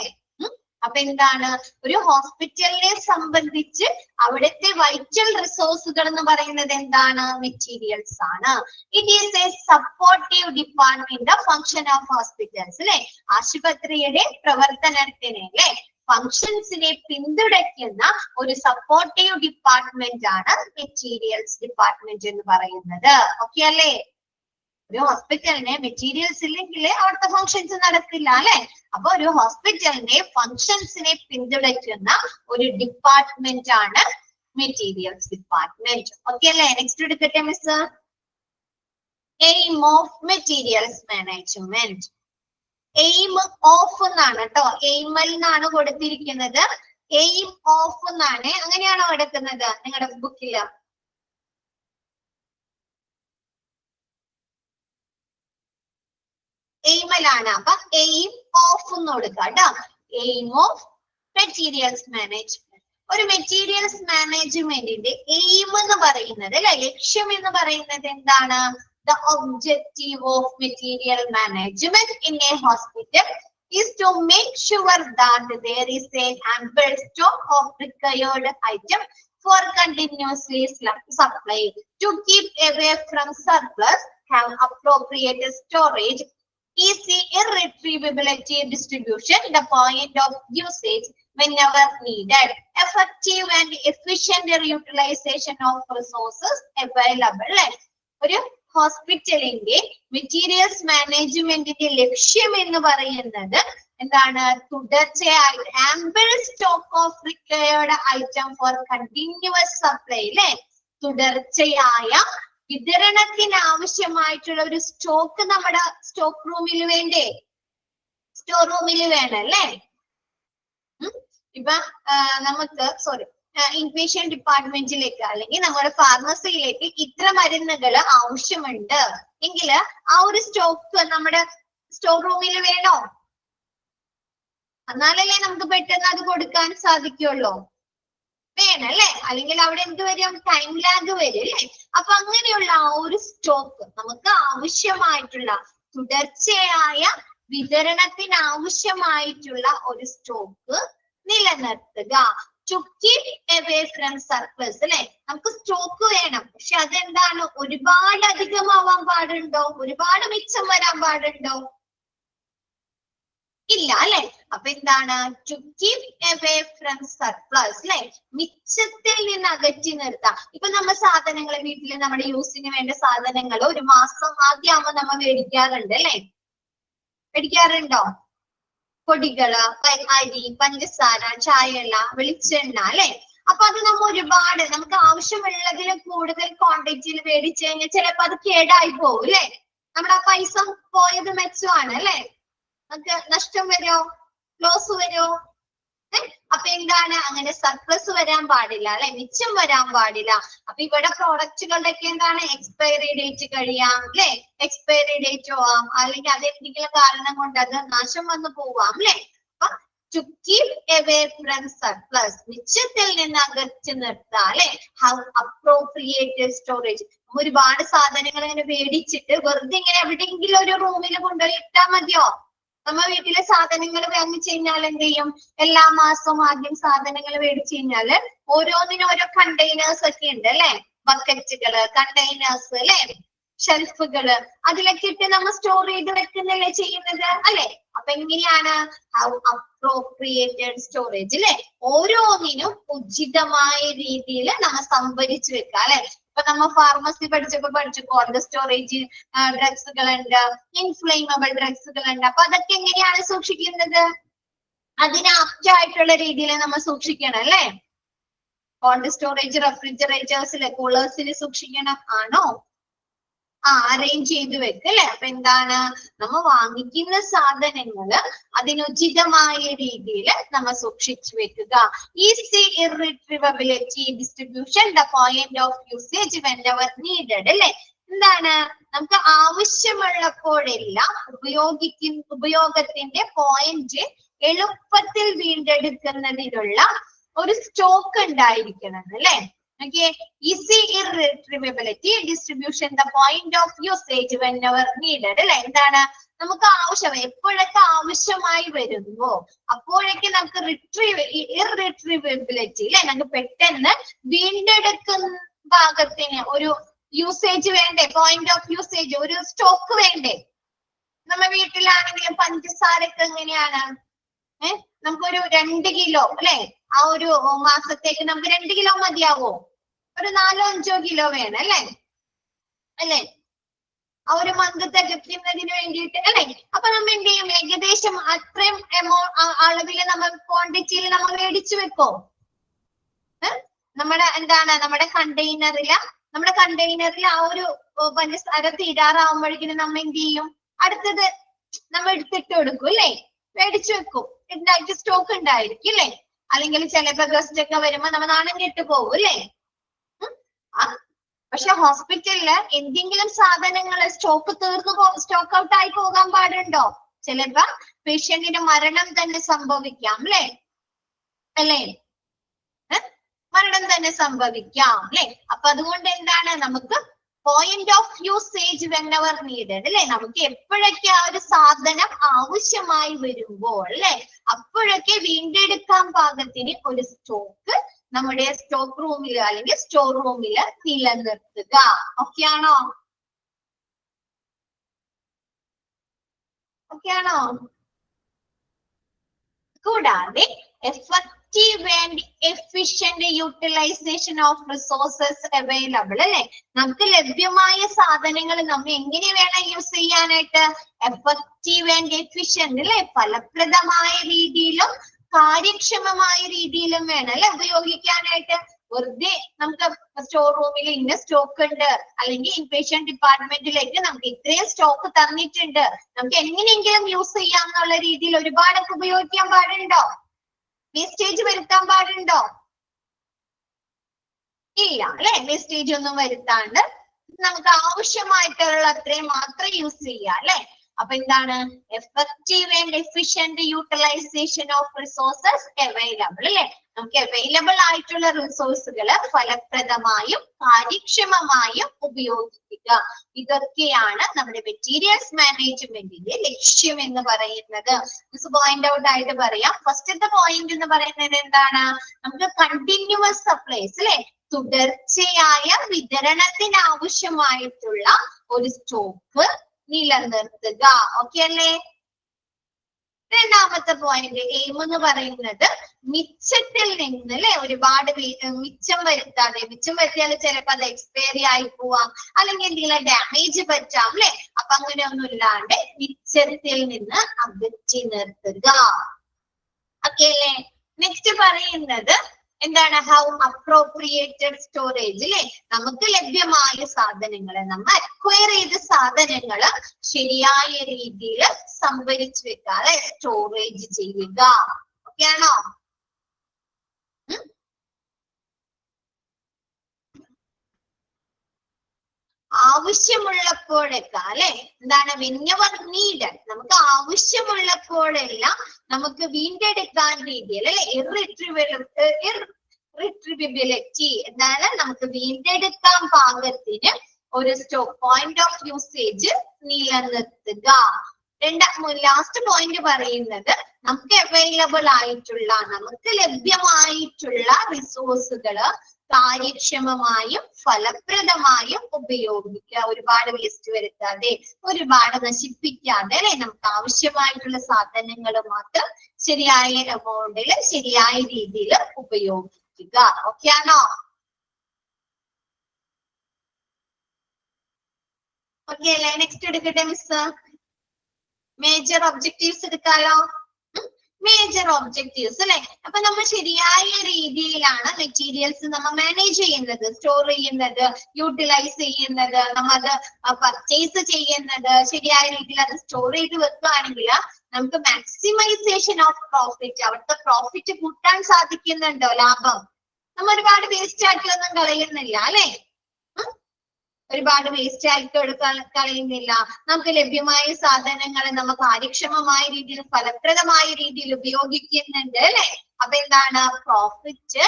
അപ്പൊ എന്താണ്? ഒരു ഹോസ്പിറ്റലിനെ സംബന്ധിച്ച് അവിടുത്തെ വൈറ്റൽ റിസോഴ്സുകൾ എന്ന് പറയുന്നത് എന്താണ്? മെറ്റീരിയൽസ് ആണ്. It is A supportive department of function of hospitals, അല്ലെ? ആശുപത്രിയുടെ പ്രവർത്തനത്തിന്, അല്ലെ? ഫങ്ഷൻസിനെ പിന്തുണയ്ക്കുന്ന ഒരു സപ്പോർട്ടീവ് ഡിപ്പാർട്ട്മെന്റ് ആണ് മെറ്റീരിയൽസ് ഡിപ്പാർട്ട്മെന്റ് എന്ന് പറയുന്നത്. ഓക്കെ അല്ലേ? ഒരു ഹോസ്പിറ്റലിന് മെറ്റീരിയൽസ് ഇല്ലെങ്കിൽ അവിടുത്തെ ഫങ്ഷൻസ് നടക്കില്ല, അല്ലെ? അപ്പൊ ഒരു ഹോസ്പിറ്റലിന്റെ ഫങ്ഷൻസിനെ പിന്തുണയ്ക്കുന്ന ഒരു ഡിപ്പാർട്ട്മെന്റ് ആണ് മെറ്റീരിയൽസ് ഡിപ്പാർട്ട്മെന്റ്. ഓക്കെ അല്ലേ? നെക്സ്റ്റ് എടുക്കട്ടെ miss. Aim of materials management. Aim of എന്നാണ് കേട്ടോ, എയിമൽ എന്നാണ് കൊടുത്തിരിക്കുന്നത്. എയിം ഓഫ് എന്നാണ്. അങ്ങനെയാണോ കിടക്കുന്നത് നിങ്ങളുടെ ബുക്കില്? എയിമലാണ്. അപ്പൊ എയിം ഓഫ് എന്ന് കൊടുക്കുക കേട്ടോ. Aim of materials management. ഒരു മെറ്റീരിയൽസ് മാനേജ്മെന്റിന്റെ എയിം എന്ന് പറയുന്നത് അല്ലെ, ലക്ഷ്യം എന്ന് പറയുന്നത് എന്താണ്? The objective of material management in a hospital is to make sure that there is an ample stock of required item for continuously supply. To keep away from surplus, have appropriate storage, easy irretrievability distribution, the point of usage whenever needed, effective and efficient utilization of resources available. ഒരു ഹോസ്പിറ്റലിന്റെ materials മാനേജ്മെന്റിന്റെ ലക്ഷ്യം എന്ന് പറയുന്നത് എന്താണ്? തുടർച്ചയായി ample stock of required item for continuous supply അല്ലെ, തുടർച്ചയായ വിതരണത്തിന് ആവശ്യമായിട്ടുള്ള ഒരു സ്റ്റോക്ക് നമ്മുടെ സ്റ്റോക്ക് റൂമിൽ വേണ്ടേ, സ്റ്റോർ റൂമിൽ വേണം അല്ലേ? ഇപ്പൊ നമുക്ക് ഇൻപേഷ്യൻ ഡിപ്പാർട്ട്മെന്റിലേക്ക് അല്ലെങ്കിൽ നമ്മുടെ ഫാർമസിയിലേക്ക് ഇത്ര മരുന്നുകൾ ആവശ്യമുണ്ട് എങ്കിൽ ആ ഒരു സ്റ്റോക്ക് നമ്മുടെ സ്റ്റോർ റൂമിൽ വേണോ? എന്നാലല്ലേ നമുക്ക് പെട്ടെന്ന് അത് കൊടുക്കാൻ സാധിക്കുള്ളൂ. വേണല്ലേ? അല്ലെങ്കിൽ അവിടെ എന്ത് വരും? ടൈം ലാഗ് വരും അല്ലേ? അപ്പൊ അങ്ങനെയുള്ള ആ ഒരു സ്റ്റോക്ക് നമുക്ക് ആവശ്യമായിട്ടുള്ള തുടർച്ചയായ വിതരണത്തിന് ആവശ്യമായിട്ടുള്ള ഒരു സ്റ്റോക്ക് നിലനിർത്തുക. To keep away from surplus അല്ലെ, നമുക്ക് സ്റ്റോക്ക് വേണം, പക്ഷെ അതെന്താണ്? ഒരുപാട് അധികമാവാൻ പാടുണ്ടോ? ഒരുപാട് മിച്ചം വരാൻ പാടുണ്ടോ? ഇല്ല അല്ലെ? അപ്പൊ എന്താണ്? To keep away from surplus അല്ലെ, മിച്ചത്തിൽ നിന്ന് അകറ്റി നിർത്താം. ഇപ്പൊ നമ്മൾ സാധനങ്ങൾ വീട്ടിൽ നമ്മുടെ യൂസിന് വേണ്ട സാധനങ്ങൾ ഒരു മാസം ആദ്യമാകുമ്പോ നമ്മൾ മേടിക്കാറുണ്ട് അല്ലെ? മേടിക്കാറുണ്ടോ? പൊടികള്, അരി, പഞ്ചസാര, ചായവെള്ള, വെളിച്ചെണ്ണ അല്ലെ? അപ്പൊ അത് നമ്മ ഒരുപാട് നമുക്ക് ആവശ്യമുള്ളതിൽ കൂടുതൽ ക്വാണ്ടിറ്റിയിൽ മേടിച്ചു കഴിഞ്ഞാൽ ചിലപ്പോ അത് കേടായി പോകും അല്ലെ? നമ്മുടെ ആ പൈസ പോയത് മെച്ചമാണ് അല്ലെ? നമുക്ക് നഷ്ടം വരുമോ? ലോസ് വരുമോ? അപ്പൊ എന്താണ്? അങ്ങനെ സർപ്ലസ് വരാൻ പാടില്ല അല്ലെ, മിച്ചം വരാൻ പാടില്ല. അപ്പൊ ഇവിടെ പ്രോഡക്റ്റുകളുടെ ഒക്കെ എന്താണ്? എക്സ്പയറി ഡേറ്റ് കഴിയാം അല്ലെ, എക്സ്പയറി ഡേറ്റ് ആവാം, അല്ലെങ്കിൽ അതെന്തെങ്കിലും കാരണം കൊണ്ട് അത് നാശം വന്നു പോവാം അല്ലെ. അപ്പൊ to keep away from surplus, മിച്ചത്തിൽ നിന്ന് അകറ്റി നിർത്താം അല്ലെ. have appropriate storage, ഒരുപാട് സാധനങ്ങൾ ഇങ്ങനെ മേടിച്ചിട്ട് വെറുതെ ഇങ്ങനെ എവിടെയെങ്കിലും ഒരു റൂമിൽ കൊണ്ടുപോയി ഇട്ടാ മതിയോ? നമ്മ വീട്ടിലെ സാധനങ്ങൾ വാങ്ങിച്ചു കഴിഞ്ഞാൽ എന്ത് ചെയ്യും? എല്ലാ മാസവും ആദ്യം സാധനങ്ങൾ മേടിച്ചു കഴിഞ്ഞാല് ഓരോന്നിനും ഓരോ കണ്ടെയ്നേഴ്സ് ഒക്കെ ഉണ്ട് അല്ലെ, ബക്കറ്റുകള്, കണ്ടെയ്നേഴ്സ് അല്ലെ, ഷെൽഫുകള്, അതിലൊക്കെ ഇട്ട് നമ്മൾ സ്റ്റോർ ചെയ്ത് വെക്കുന്നല്ലേ ചെയ്യുന്നത് അല്ലെ. അപ്പൊ എങ്ങനെയാണ്? അപ്രോപ്രിയേറ്റഡ് സ്റ്റോറേജ് അല്ലെ, ഓരോന്നിനും ഉചിതമായ രീതിയിൽ നമ്മൾ സംഭരിച്ചു വെക്കുക അല്ലെ. ഇപ്പൊ നമ്മ ഫാർമസി പഠിച്ചു കോൾഡ് സ്റ്റോറേജ് ഡ്രഗ്സുകളുണ്ട്, ഇൻഫ്ലേമബിൾ ഡ്രഗ്സുകളുണ്ട്. അപ്പൊ അതൊക്കെ എങ്ങനെയാണ് സൂക്ഷിക്കുന്നത്? അതിന് ആപ്റ്റ് ആയിട്ടുള്ള രീതിയിൽ നമ്മൾ സൂക്ഷിക്കണം അല്ലെ. കോൾഡ് സ്റ്റോറേജ് റെഫ്രിജറേറ്റേഴ്സില്, കൂളേഴ്സിൽ സൂക്ഷിക്കണം ആണോ? അറേഞ്ച് ചെയ്ത് വെക്കുക അല്ലെ. അപ്പൊ എന്താണ്? നമ്മ വാങ്ങിക്കുന്ന സാധനങ്ങള് അതിനുചിതമായ രീതിയിൽ നമ്മ സൂക്ഷിച്ചു വെക്കുക. Easy irretrievability distribution, the point of usage whenever needed അല്ലെ. എന്താണ്? നമുക്ക് ആവശ്യമുള്ളപ്പോഴെല്ലാം ഉപയോഗത്തിന്റെ പോയിന്റ് എളുപ്പത്തിൽ വീണ്ടെടുക്കുന്നതിനുള്ള ഒരു സ്റ്റോക്ക് ഉണ്ടായിരിക്കണം അല്ലെ. Okay, easy irretrievability distribution, the point of usage whenever needed അല്ലെ. എന്താണ്? നമുക്ക് ആവശ്യം എപ്പോഴൊക്കെ ആവശ്യമായി വരുമ്പോ അപ്പോഴേക്ക് നമുക്ക് ഇർറിട്രീവബിലിറ്റി അല്ലെ, നമുക്ക് പെട്ടെന്ന് വീണ്ടെടുക്കുന്ന ഭാഗത്തിന് ഒരു യൂസേജ് വേണ്ടേ? പോയിന്റ് ഓഫ് യൂസേജ്, ഒരു സ്റ്റോക്ക് വേണ്ടേ? നമ്മ വീട്ടിലാണെങ്കിലും പഞ്ചസാരക്ക് എങ്ങനെയാണ്? നമുക്കൊരു 2 കിലോ അല്ലെ, ആ ഒരു മാസത്തേക്ക് നമുക്ക് 2 കിലോ മതിയാവോ? ഒരു 4-5 കിലോ വേണം അല്ലെ അല്ലെ, ആ ഒരു മന്ത് തികയ്ക്കുന്നതിന് വേണ്ടിയിട്ട് അല്ലെ. അപ്പൊ നമ്മൾ എന്ത് ചെയ്യും? ഏകദേശം അത്രയും അളവില് നമ്മൾ ക്വാണ്ടിറ്റിയിൽ നമ്മൾ മേടിച്ചു വെക്കോ? നമ്മുടെ എന്താണ്? നമ്മുടെ കണ്ടെയ്നറിൽ ആ ഒരു പഞ്ചസാര തീരാറാവുമ്പോഴേക്കും നമ്മൾ എന്ത് ചെയ്യും? അടുത്തത് നമ്മൾ എടുത്തിട്ട് കൊടുക്കും അല്ലെ, മേടിച്ചു വെക്കും, ഉണ്ടായിട്ട് സ്റ്റോക്ക് ഉണ്ടായിരിക്കും അല്ലെ. അല്ലെങ്കിൽ ചിലപ്പോ ഗസ്റ്റ് ഒക്കെ വരുമ്പോ നമ്മൾ നാണം കെട്ട് പോകും അല്ലേ? പക്ഷെ ഹോസ്പിറ്റലില് എന്തെങ്കിലും സാധനങ്ങൾ സ്റ്റോക്ക് സ്റ്റോക്ക് ഔട്ട് ആയി പോകാൻ പാടുണ്ടോ? ചിലപ്പോ പേഷ്യന്റിന് മരണം തന്നെ സംഭവിക്കാം അല്ലേ? മരണം തന്നെ സംഭവിക്കാം അല്ലെ? അപ്പൊ അതുകൊണ്ട് എന്താണ് നമുക്ക് point of usage whenever needed അല്ലെ? നമുക്ക് എപ്പോഴൊക്കെ ആ ഒരു സാധനം ആവശ്യമായി വരുമ്പോൾ അല്ലെ, അപ്പോഴൊക്കെ വീണ്ടെടുക്കാൻ പാകത്തിന് ഒരു സ്റ്റോക്ക് നമ്മുടെ സ്റ്റോക്ക് റൂമിൽ അല്ലെങ്കിൽ സ്റ്റോർ റൂമിൽ നിലനിർത്തുക. ഓക്കെ ആണോ? കൂടാതെ effective and efficient utilization of resources available അല്ലെ? നമുക്ക് ലഭ്യമായ സാധനങ്ങൾ നമ്മൾ എങ്ങനെ വേണം യൂസ് ചെയ്യാനായിട്ട്? effective and efficient അല്ലെ? ഫലപ്രദമായ രീതിയിലും കാര്യക്ഷമമായ രീതിയിലും വേണം അല്ലെ ഉപയോഗിക്കാനായിട്ട്. വെറുതെ നമുക്ക് സ്റ്റോർ റൂമിൽ ഇന്ന സ്റ്റോക്ക് ഉണ്ട്, അല്ലെങ്കിൽ ഇൻപേഷ്യന്റ് ഡിപ്പാർട്ട്മെന്റിലേക്ക് നമുക്ക് ഇത്രയും സ്റ്റോക്ക് തന്നിട്ടുണ്ട്, നമുക്ക് എങ്ങനെയെങ്കിലും യൂസ് ചെയ്യാം എന്നുള്ള രീതിയിൽ ഒരുപാടൊക്കെ ഉപയോഗിക്കാൻ പാടുണ്ടോ? വേസ്റ്റേജ് വരുത്താൻ പാടുണ്ടോ? ഇല്ല അല്ലെ? വേസ്റ്റേജ് ഒന്നും വരുത്താണ്ട് നമുക്ക് ആവശ്യമായിട്ടുള്ള അത്രയും മാത്രം യൂസ് ചെയ്യാം അല്ലെ? അപ്പൊ എന്താണ്? effective and efficient utilization of resources available അല്ലെ? നമുക്ക് അവൈലബിൾ ആയിട്ടുള്ള റിസോഴ്സുകൾ ഫലപ്രദമായും കാര്യക്ഷമമായും ഉപയോഗിക്കുക. ഇതൊക്കെയാണ് നമ്മുടെ മെറ്റീരിയൽസ് മാനേജ്മെന്റിന്റെ ലക്ഷ്യം എന്ന് പറയുന്നത്. പോയിന്റ് ഔട്ട് ആയിട്ട് പറയാം. ഫസ്റ്റത്തെ പോയിന്റ് എന്ന് പറയുന്നത് എന്താണ്? നമുക്ക് കണ്ടിന്യൂസ് സപ്ലൈസ് അല്ലെ, തുടർച്ചയായ വിതരണത്തിന് ആവശ്യമായിട്ടുള്ള ഒരു സ്റ്റോക്ക് നിലനിർത്തുക. ഓക്കെ അല്ലേ? രണ്ടാമത്തെ പോയിന്റ് എയിം എന്ന് പറയുന്നത് മിച്ചത്തിൽ നിന്ന് അല്ലെ ഒരുപാട് മിച്ചം വരുത്താതെ, മിച്ചം വരുത്തിയാൽ ചിലപ്പോൾ അത് എക്സ്പയറി ആയി പോവാം, അല്ലെങ്കിൽ എന്തെങ്കിലും ഡാമേജ് പറ്റാം അല്ലെ? അപ്പൊ അങ്ങനെയൊന്നും ഇല്ലാണ്ട് മിച്ചത്തിൽ നിന്ന് അകറ്റി നിർത്തുക. ഓക്കെ അല്ലേ? നെക്സ്റ്റ് പറയുന്നത് എന്താണ്? ഹൗ അപ്രോപ്രിയേറ്റഡ് സ്റ്റോറേജ് അല്ലെ? നമുക്ക് ലഭ്യമായ സാധനങ്ങള്, നമ്മൾ അക്വയർ ചെയ്ത സാധനങ്ങള് ശരിയായ രീതിയിൽ സംഭരിച്ചു വെക്കാതെ സ്റ്റോറേജ് ചെയ്യുക. ഓക്കെ ആണോ? ആവശ്യമുള്ളപ്പോഴൊക്കെ അല്ലെ എന്താണ്? whenever needed, നമുക്ക് ആവശ്യമുള്ളപ്പോഴെല്ലാം നമുക്ക് വീണ്ടെടുക്കാൻ രീതിയിൽ അല്ലെ irretrievability എന്താണ്? നമുക്ക് വീണ്ടെടുക്കാൻ പാകത്തിന് ഒരു പോയിന്റ് ഓഫ് യൂസേജ് നിലനിർത്തുക. ലാസ്റ്റ് പോയിന്റ് പറയുന്നത് നമുക്ക് അവൈലബിൾ ആയിട്ടുള്ള, നമുക്ക് ലഭ്യമായിട്ടുള്ള റിസോഴ്സുകള് കാര്യക്ഷമമായും ഫലപ്രദമായും ഉപയോഗിക്കുക. ഒരുപാട് വേസ്റ്റ് വരുത്താതെ, ഒരുപാട് നശിപ്പിക്കാതെ അല്ലെ? നമുക്ക് ആവശ്യമായിട്ടുള്ള സാധനങ്ങൾ മാത്രം ശരിയായ എമൗണ്ടിൽ ശരിയായ രീതിയിൽ ഉപയോഗിക്കുക. ഓക്കെ ആണോ? ഓക്കെ അല്ലേ? നെക്സ്റ്റ് എടുക്കട്ടെ മിസ്. മേജർ ഒബ്ജക്റ്റീവ്സ് എടുക്കാലോ. മേജർ ഒബ്ജക്റ്റീവ്സ് അല്ലെ? അപ്പൊ നമ്മൾ ശരിയായ രീതിയിലാണ് മെറ്റീരിയൽസ് നമ്മൾ മാനേജ് ചെയ്യുന്നത്, സ്റ്റോർ ചെയ്യുന്നത്, യൂട്ടിലൈസ് ചെയ്യുന്നത്, നമ്മളത് പർച്ചേസ് ചെയ്യുന്നത്. ശരിയായ രീതിയിൽ അത് സ്റ്റോർ ചെയ്ത് വെക്കുകയാണെങ്കിൽ നമുക്ക് മാക്സിമൈസേഷൻ ഓഫ് പ്രോഫിറ്റ്, അവിടുത്തെ പ്രോഫിറ്റ് കൂട്ടാൻ സാധിക്കുന്നുണ്ടോ? ലാഭം. നമ്മൾ ഒരുപാട് വേസ്റ്റ് ആക്കി ഒന്നും കളയുന്നില്ല അല്ലെ? ഒരുപാട് വേസ്റ്റ് ആയിട്ട് കളയുന്നില്ല. നമുക്ക് ലഭ്യമായ സാധനങ്ങൾ നമ്മൾ കാര്യക്ഷമമായ രീതിയിൽ ഫലപ്രദമായ രീതിയിൽ ഉപയോഗിക്കുന്നുണ്ട് അല്ലെ? അപ്പൊ എന്താണ്? പ്രോഫിറ്റ്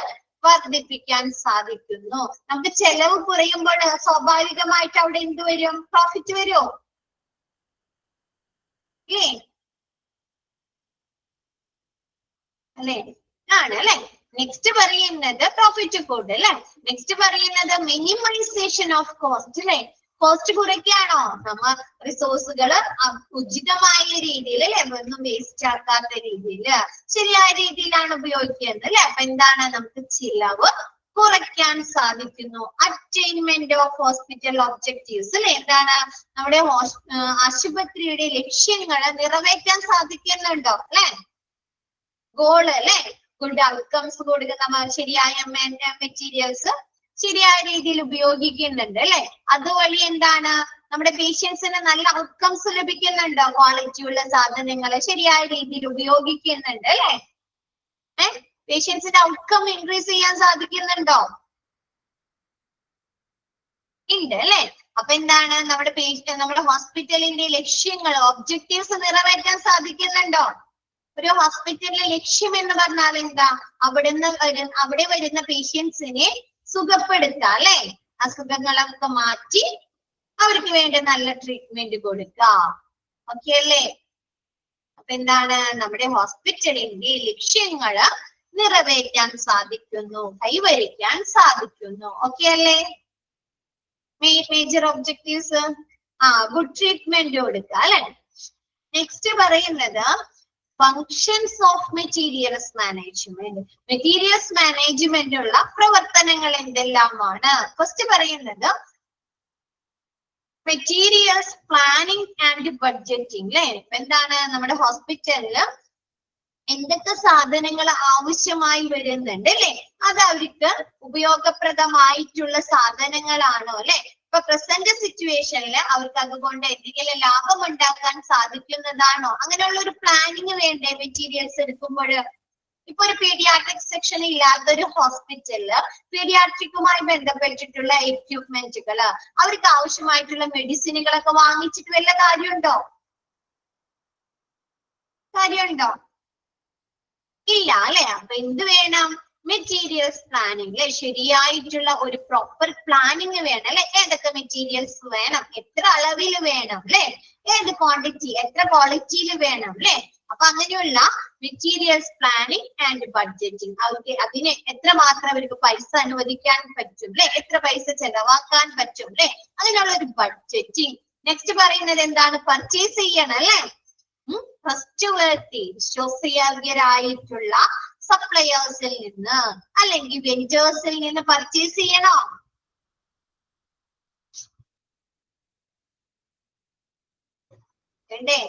വർദ്ധിപ്പിക്കാൻ സാധിക്കുന്നു. നമുക്ക് ചെലവ് കുറയുമ്പോൾ സ്വാഭാവികമായിട്ട് അവിടെ എന്ത് വരും? പ്രോഫിറ്റ് വരുമോ? അല്ലേ? ആണ് അല്ലെ? നെക്സ്റ്റ് പറയുന്നത് പ്രോഫിറ്റ് കൂട് അല്ലെ? നെക്സ്റ്റ് പറയുന്നത് മിനിമൈസേഷൻ ഓഫ് കോസ്റ്റ് അല്ലെ? കോസ്റ്റ് കുറയ്ക്കാണോ? നമ്മ റിസോഴ്സുകൾ ഉചിതമായ രീതിയിൽ അല്ലെ, ഒന്നും വേസ്റ്റ് ആക്കാത്ത രീതിയിൽ ശരിയായ രീതിയിലാണ് ഉപയോഗിക്കുന്നത് അല്ലെ? അപ്പൊ എന്താണ്? നമുക്ക് ചിലവ് കുറയ്ക്കാൻ സാധിക്കുന്നു. അറ്റൈൻമെന്റ് ഓഫ് ഹോസ്പിറ്റൽ ഒബ്ജക്റ്റീവ്സ് അല്ലെ? എന്താണ്? നമ്മുടെ ആശുപത്രിയുടെ ലക്ഷ്യങ്ങൾ നിറവേറ്റാൻ സാധിക്കുന്നുണ്ടോ അല്ലെ? ഗോള് അല്ലെ? ഗുഡ് ഔട്ട്കംസ് കൊടുക്കുന്ന ശരിയായ മെറ്റീരിയൽസ് ശരിയായ രീതിയിൽ ഉപയോഗിക്കുന്നുണ്ട് അല്ലെ? അതുവഴി എന്താണ്? നമ്മുടെ പേഷ്യൻസിന് നല്ല ഔട്ട്കംസ് ലഭിക്കുന്നുണ്ടോ? ക്വാളിറ്റി ഉള്ള സാധനങ്ങൾ ശരിയായ രീതിയിൽ ഉപയോഗിക്കുന്നുണ്ട് അല്ലെ? പേഷ്യൻസിന്റെ ഔട്ട്കം ഇൻക്രീസ് ചെയ്യാൻ സാധിക്കുന്നുണ്ടോ? ഉണ്ട് അല്ലെ? അപ്പൊ എന്താണ് നമ്മുടെ ഹോസ്പിറ്റലിന്റെ ലക്ഷ്യങ്ങൾ, ഒബ്ജക്റ്റീവ്സ് നിറവേറ്റാൻ സാധിക്കുന്നുണ്ടോ? ഒരു ഹോസ്പിറ്റലിലെ ലക്ഷ്യം എന്ന് പറഞ്ഞാൽ എന്താ? അവിടെ വരുന്ന പേഷ്യൻസിനെ സുഖപ്പെടുത്തുക അല്ലെ? അസുഖങ്ങളൊക്കെ മാറ്റി അവർക്ക് വേണ്ട നല്ല ട്രീറ്റ്മെന്റ് കൊടുക്കുക. ഓക്കെ അല്ലേ? അപ്പൊ എന്താണ്? നമ്മുടെ ഹോസ്പിറ്റലിന്റെ ലക്ഷ്യങ്ങള് നിറവേറ്റാൻ സാധിക്കുന്നു, കൈവരിക്കാൻ സാധിക്കുന്നു. ഓക്കെ അല്ലേ? മേജർ ഒബ്ജക്റ്റീവ്സ് ഗുഡ് ട്രീറ്റ്മെന്റ് കൊടുക്കുക അല്ലെ? നെക്സ്റ്റ് പറയുന്നത് functions of materials management. Materials management ഉള്ള പ്രവർത്തനങ്ങൾ എന്തെല്ലാമാണ്? ഫസ്റ്റ് പറയുന്നത് മെറ്റീരിയൽസ് പ്ലാനിങ് ആൻഡ് ബഡ്ജറ്റിംഗ് അല്ലെ? എന്താണ്? നമ്മുടെ ഹോസ്പിറ്റലില് എന്തൊക്കെ സാധനങ്ങൾ ആവശ്യമായി വരുന്നുണ്ട് അല്ലെ? അത് അവർക്ക് ഉപയോഗപ്രദമായിട്ടുള്ള സാധനങ്ങളാണോ അല്ലെ? ഇപ്പൊ പ്രസന്റ് സിറ്റുവേഷനിൽ അവർക്ക് അതുകൊണ്ട് എന്തെങ്കിലും ലാഭം ഉണ്ടാക്കാൻ സാധിക്കുന്നതാണോ? അങ്ങനെയുള്ള ഒരു പ്ലാനിങ് വേണ്ടേ മെറ്റീരിയൽസ് എടുക്കുമ്പോൾ? ഇപ്പൊ ഒരു പീഡിയാട്രിക് സെക്ഷൻ ഇല്ലാത്തൊരു ഹോസ്പിറ്റലില് പീഡിയാട്രിക്കുമായി ബന്ധപ്പെട്ടിട്ടുള്ള എക്യുപ്മെന്റുകള്, അവർക്ക് ആവശ്യമായിട്ടുള്ള മെഡിസിനുകളൊക്കെ വാങ്ങിച്ചിട്ട് വല്ല കാര്യമുണ്ടോ? ഇല്ല അല്ലെ? അപ്പൊ എന്ത് വേണം? മെറ്റീരിയൽസ് പ്ലാനിങ് അല്ലെ? ശരിയായിട്ടുള്ള ഒരു പ്രോപ്പർ പ്ലാനിങ് വേണം അല്ലെ? ഏതൊക്കെ മെറ്റീരിയൽസ് വേണം, എത്ര അളവിൽ വേണം അല്ലെ? ഏത് ക്വാണ്ടിറ്റി, എത്ര ക്വാളിറ്റിയിൽ വേണം അല്ലെ? അപ്പൊ അങ്ങനെയുള്ള മെറ്റീരിയൽസ് പ്ലാനിങ് ആൻഡ് ബഡ്ജറ്റിംഗ്, അവർക്ക് അതിന് എത്രമാത്രം അവർക്ക് പൈസ അനുവദിക്കാൻ പറ്റും അല്ലെ? എത്ര പൈസ ചെലവാക്കാൻ പറ്റും അല്ലെ? അതിനുള്ള ഒരു ബഡ്ജറ്റിംഗ്. നെക്സ്റ്റ് പറയുന്നത് എന്താണ്? പർച്ചേസ് ചെയ്യണം അല്ലെ? ട്രസ്റ്റ്വർത്തി, വിശ്വാസയോഗ്യരായിട്ടുള്ള സപ്ലയേഴ്സിൽ നിന്ന് അല്ലെങ്കിൽ വെഞ്ചേഴ്സിൽ നിന്ന് പർച്ചേസ് ചെയ്യണോ? വേണ്ടേ?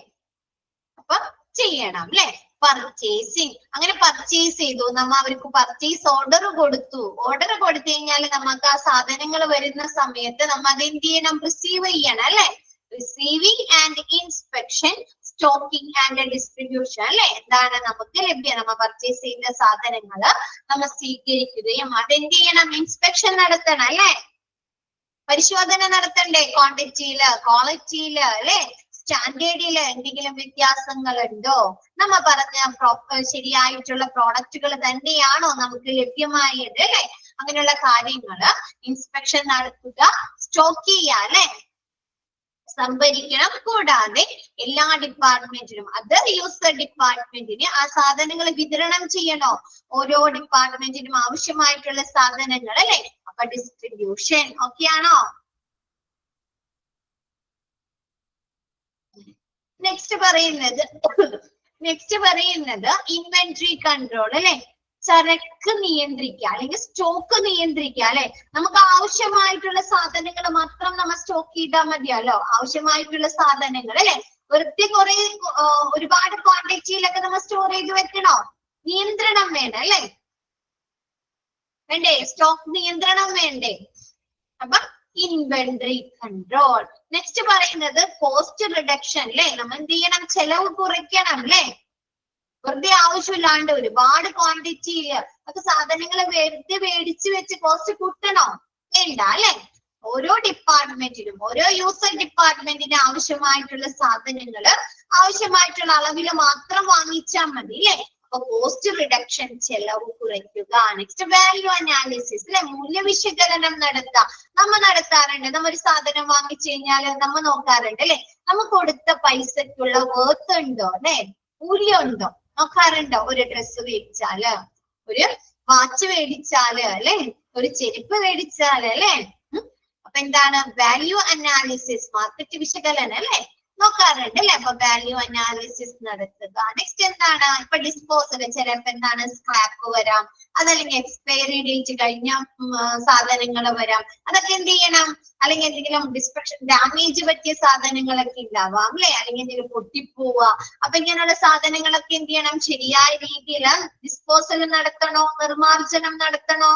അപ്പൊ ചെയ്യണം അല്ലെ? പർച്ചേസിങ്. അങ്ങനെ പർച്ചേസ് ചെയ്തു, അവർക്ക് പർച്ചേസ് ഓർഡർ കൊടുത്തു. ഓർഡർ കൊടുത്തു കഴിഞ്ഞാൽ നമുക്ക് ആ സാധനങ്ങൾ വരുന്ന സമയത്ത് അതെന്ത് ചെയ്യണം? റിസീവ് ചെയ്യണം അല്ലെ? Receiving and inspection, stocking and distribution അല്ലെ? എന്താണ്? നമുക്ക് നമ്മൾ പർച്ചേസ് ചെയ്യുന്ന സാധനങ്ങള് നമ്മൾ സ്വീകരിക്കുകയും അതെന്ത് ചെയ്യണം? ഇൻസ്പെക്ഷൻ നടത്തണം അല്ലെ? പരിശോധന നടത്തണ്ടേ? ക്വാണ്ടിറ്റിയില്, ക്വാളിറ്റിയില് അല്ലെ? സ്റ്റാൻഡേർഡില് എന്തെങ്കിലും വ്യത്യാസങ്ങൾ ഉണ്ടോ? നമ്മ പറഞ്ഞ ശരിയായിട്ടുള്ള പ്രോഡക്റ്റുകൾ തന്നെയാണോ നമുക്ക് ലഭ്യമായത് അല്ലെ? അങ്ങനെയുള്ള കാര്യങ്ങള് ഇൻസ്പെക്ഷൻ നടത്തുക, സ്റ്റോക്ക് ചെയ്യുക അല്ലെ? സംഭരിക്കണം. കൂടാതെ എല്ലാ ഡിപ്പാർട്ട്മെന്റിനും, അതർ യൂസർ ഡിപ്പാർട്ട്മെന്റിന് ആ സാധനങ്ങൾ വിതരണം ചെയ്യണോ? ഓരോ ഡിപ്പാർട്ട്മെന്റിനും ആവശ്യമായിട്ടുള്ള സാധനങ്ങൾ അല്ലെ? അപ്പൊ ഡിസ്ട്രിബ്യൂഷൻ. ഓക്കെ ആണോ? നെക്സ്റ്റ് പറയുന്നത് ഇൻവെന്ററി കൺട്രോൾ അല്ലെ? ചരക്ക് നിയന്ത്രിക്കുക അല്ലെങ്കിൽ സ്റ്റോക്ക് നിയന്ത്രിക്കുക അല്ലെ? നമുക്ക് ആവശ്യമായിട്ടുള്ള സാധനങ്ങൾ മാത്രം നമ്മൾ സ്റ്റോക്ക് ചെയ്താൽ മതിയല്ലോ. ആവശ്യമായിട്ടുള്ള സാധനങ്ങൾ അല്ലെ? വെറുതെ ഒരുപാട് ക്വാണ്ടിറ്റിയിലൊക്കെ നമ്മൾ സ്റ്റോർ ചെയ്ത് വെക്കണോ? നിയന്ത്രണം വേണം അല്ലെ? വേണ്ടേ? സ്റ്റോക്ക് നിയന്ത്രണം വേണ്ടേ? അപ്പൊ ഇൻവെന്ററി കൺട്രോൾ. നെക്സ്റ്റ് പറയുന്നത് കോസ്റ്റ് റിഡക്ഷൻ അല്ലെ? നമ്മൾ എന്ത് ചെയ്യണം? ചെലവ് കുറയ്ക്കണം അല്ലെ? വെറുതെ ആവശ്യമില്ലാണ്ട് ഒരുപാട് ക്വാണ്ടിറ്റിയില് അത് സാധനങ്ങൾ വെറുതെ മേടിച്ചു വെച്ച് കോസ്റ്റ് കൂട്ടണോ? വേണ്ട അല്ലെ? ഓരോ ഡിപ്പാർട്ട്മെന്റിനും, ഓരോ യൂസർ ഡിപ്പാർട്ട്മെന്റിന് ആവശ്യമായിട്ടുള്ള സാധനങ്ങള് ആവശ്യമായിട്ടുള്ള അളവിൽ മാത്രം വാങ്ങിച്ചാൽ മതി അല്ലെ? അപ്പൊ കോസ്റ്റ് റിഡക്ഷൻ, ചെലവ് കുറയ്ക്കുക. നെക്സ്റ്റ് വാല്യൂ അനാലിസിസ് അല്ലെ? മൂല്യവിശകലനം നടത്താം. നടത്താറുണ്ട്. ഒരു സാധനം വാങ്ങിച്ചു കഴിഞ്ഞാൽ നോക്കാറുണ്ട് അല്ലെ? കൊടുത്ത പൈസക്കുള്ള വർത്ത് ഉണ്ടോ അല്ലെ? മൂല്യം ഉണ്ടോ നോക്കാറുണ്ടോ? ഒരു ഡ്രസ്സ് മേടിച്ചാല്, ഒരു വാച്ച് മേടിച്ചാല് അല്ലെ? ഒരു ചെരുപ്പ് മേടിച്ചാല് അല്ലെ? അപ്പൊ എന്താണ്? വാല്യൂ അനാലിസിസ്, മാർക്കറ്റ് വിശകലനം അല്ലെ? നോക്കാറുണ്ട് അല്ലെ? അപ്പൊ വാല്യൂ അനാലിസിസ് നടത്തുക. നെക്സ്റ്റ് എന്താണ്? ഇപ്പൊ ഡിസ്പോസൽ, ചിലപ്പോ എന്താണ്? സ്ക്രാപ്പ് വരാം, അതല്ലെങ്കിൽ എക്സ്പയറി ഡേറ്റ് കഴിഞ്ഞ സാധനങ്ങൾ വരാം. അതൊക്കെ എന്ത് ചെയ്യണം? അല്ലെങ്കിൽ എന്തെങ്കിലും ഡാമേജ് പറ്റിയ സാധനങ്ങളൊക്കെ ഉണ്ടാവാം അല്ലെ? അല്ലെങ്കിൽ എന്തെങ്കിലും പൊട്ടിപ്പോവുക. അപ്പൊ ഇങ്ങനെയുള്ള സാധനങ്ങളൊക്കെ എന്ത് ചെയ്യണം? ശരിയായ രീതിയിൽ ഡിസ്പോസൽ നടത്തണോ? നിർമാർജനം നടത്തണോ?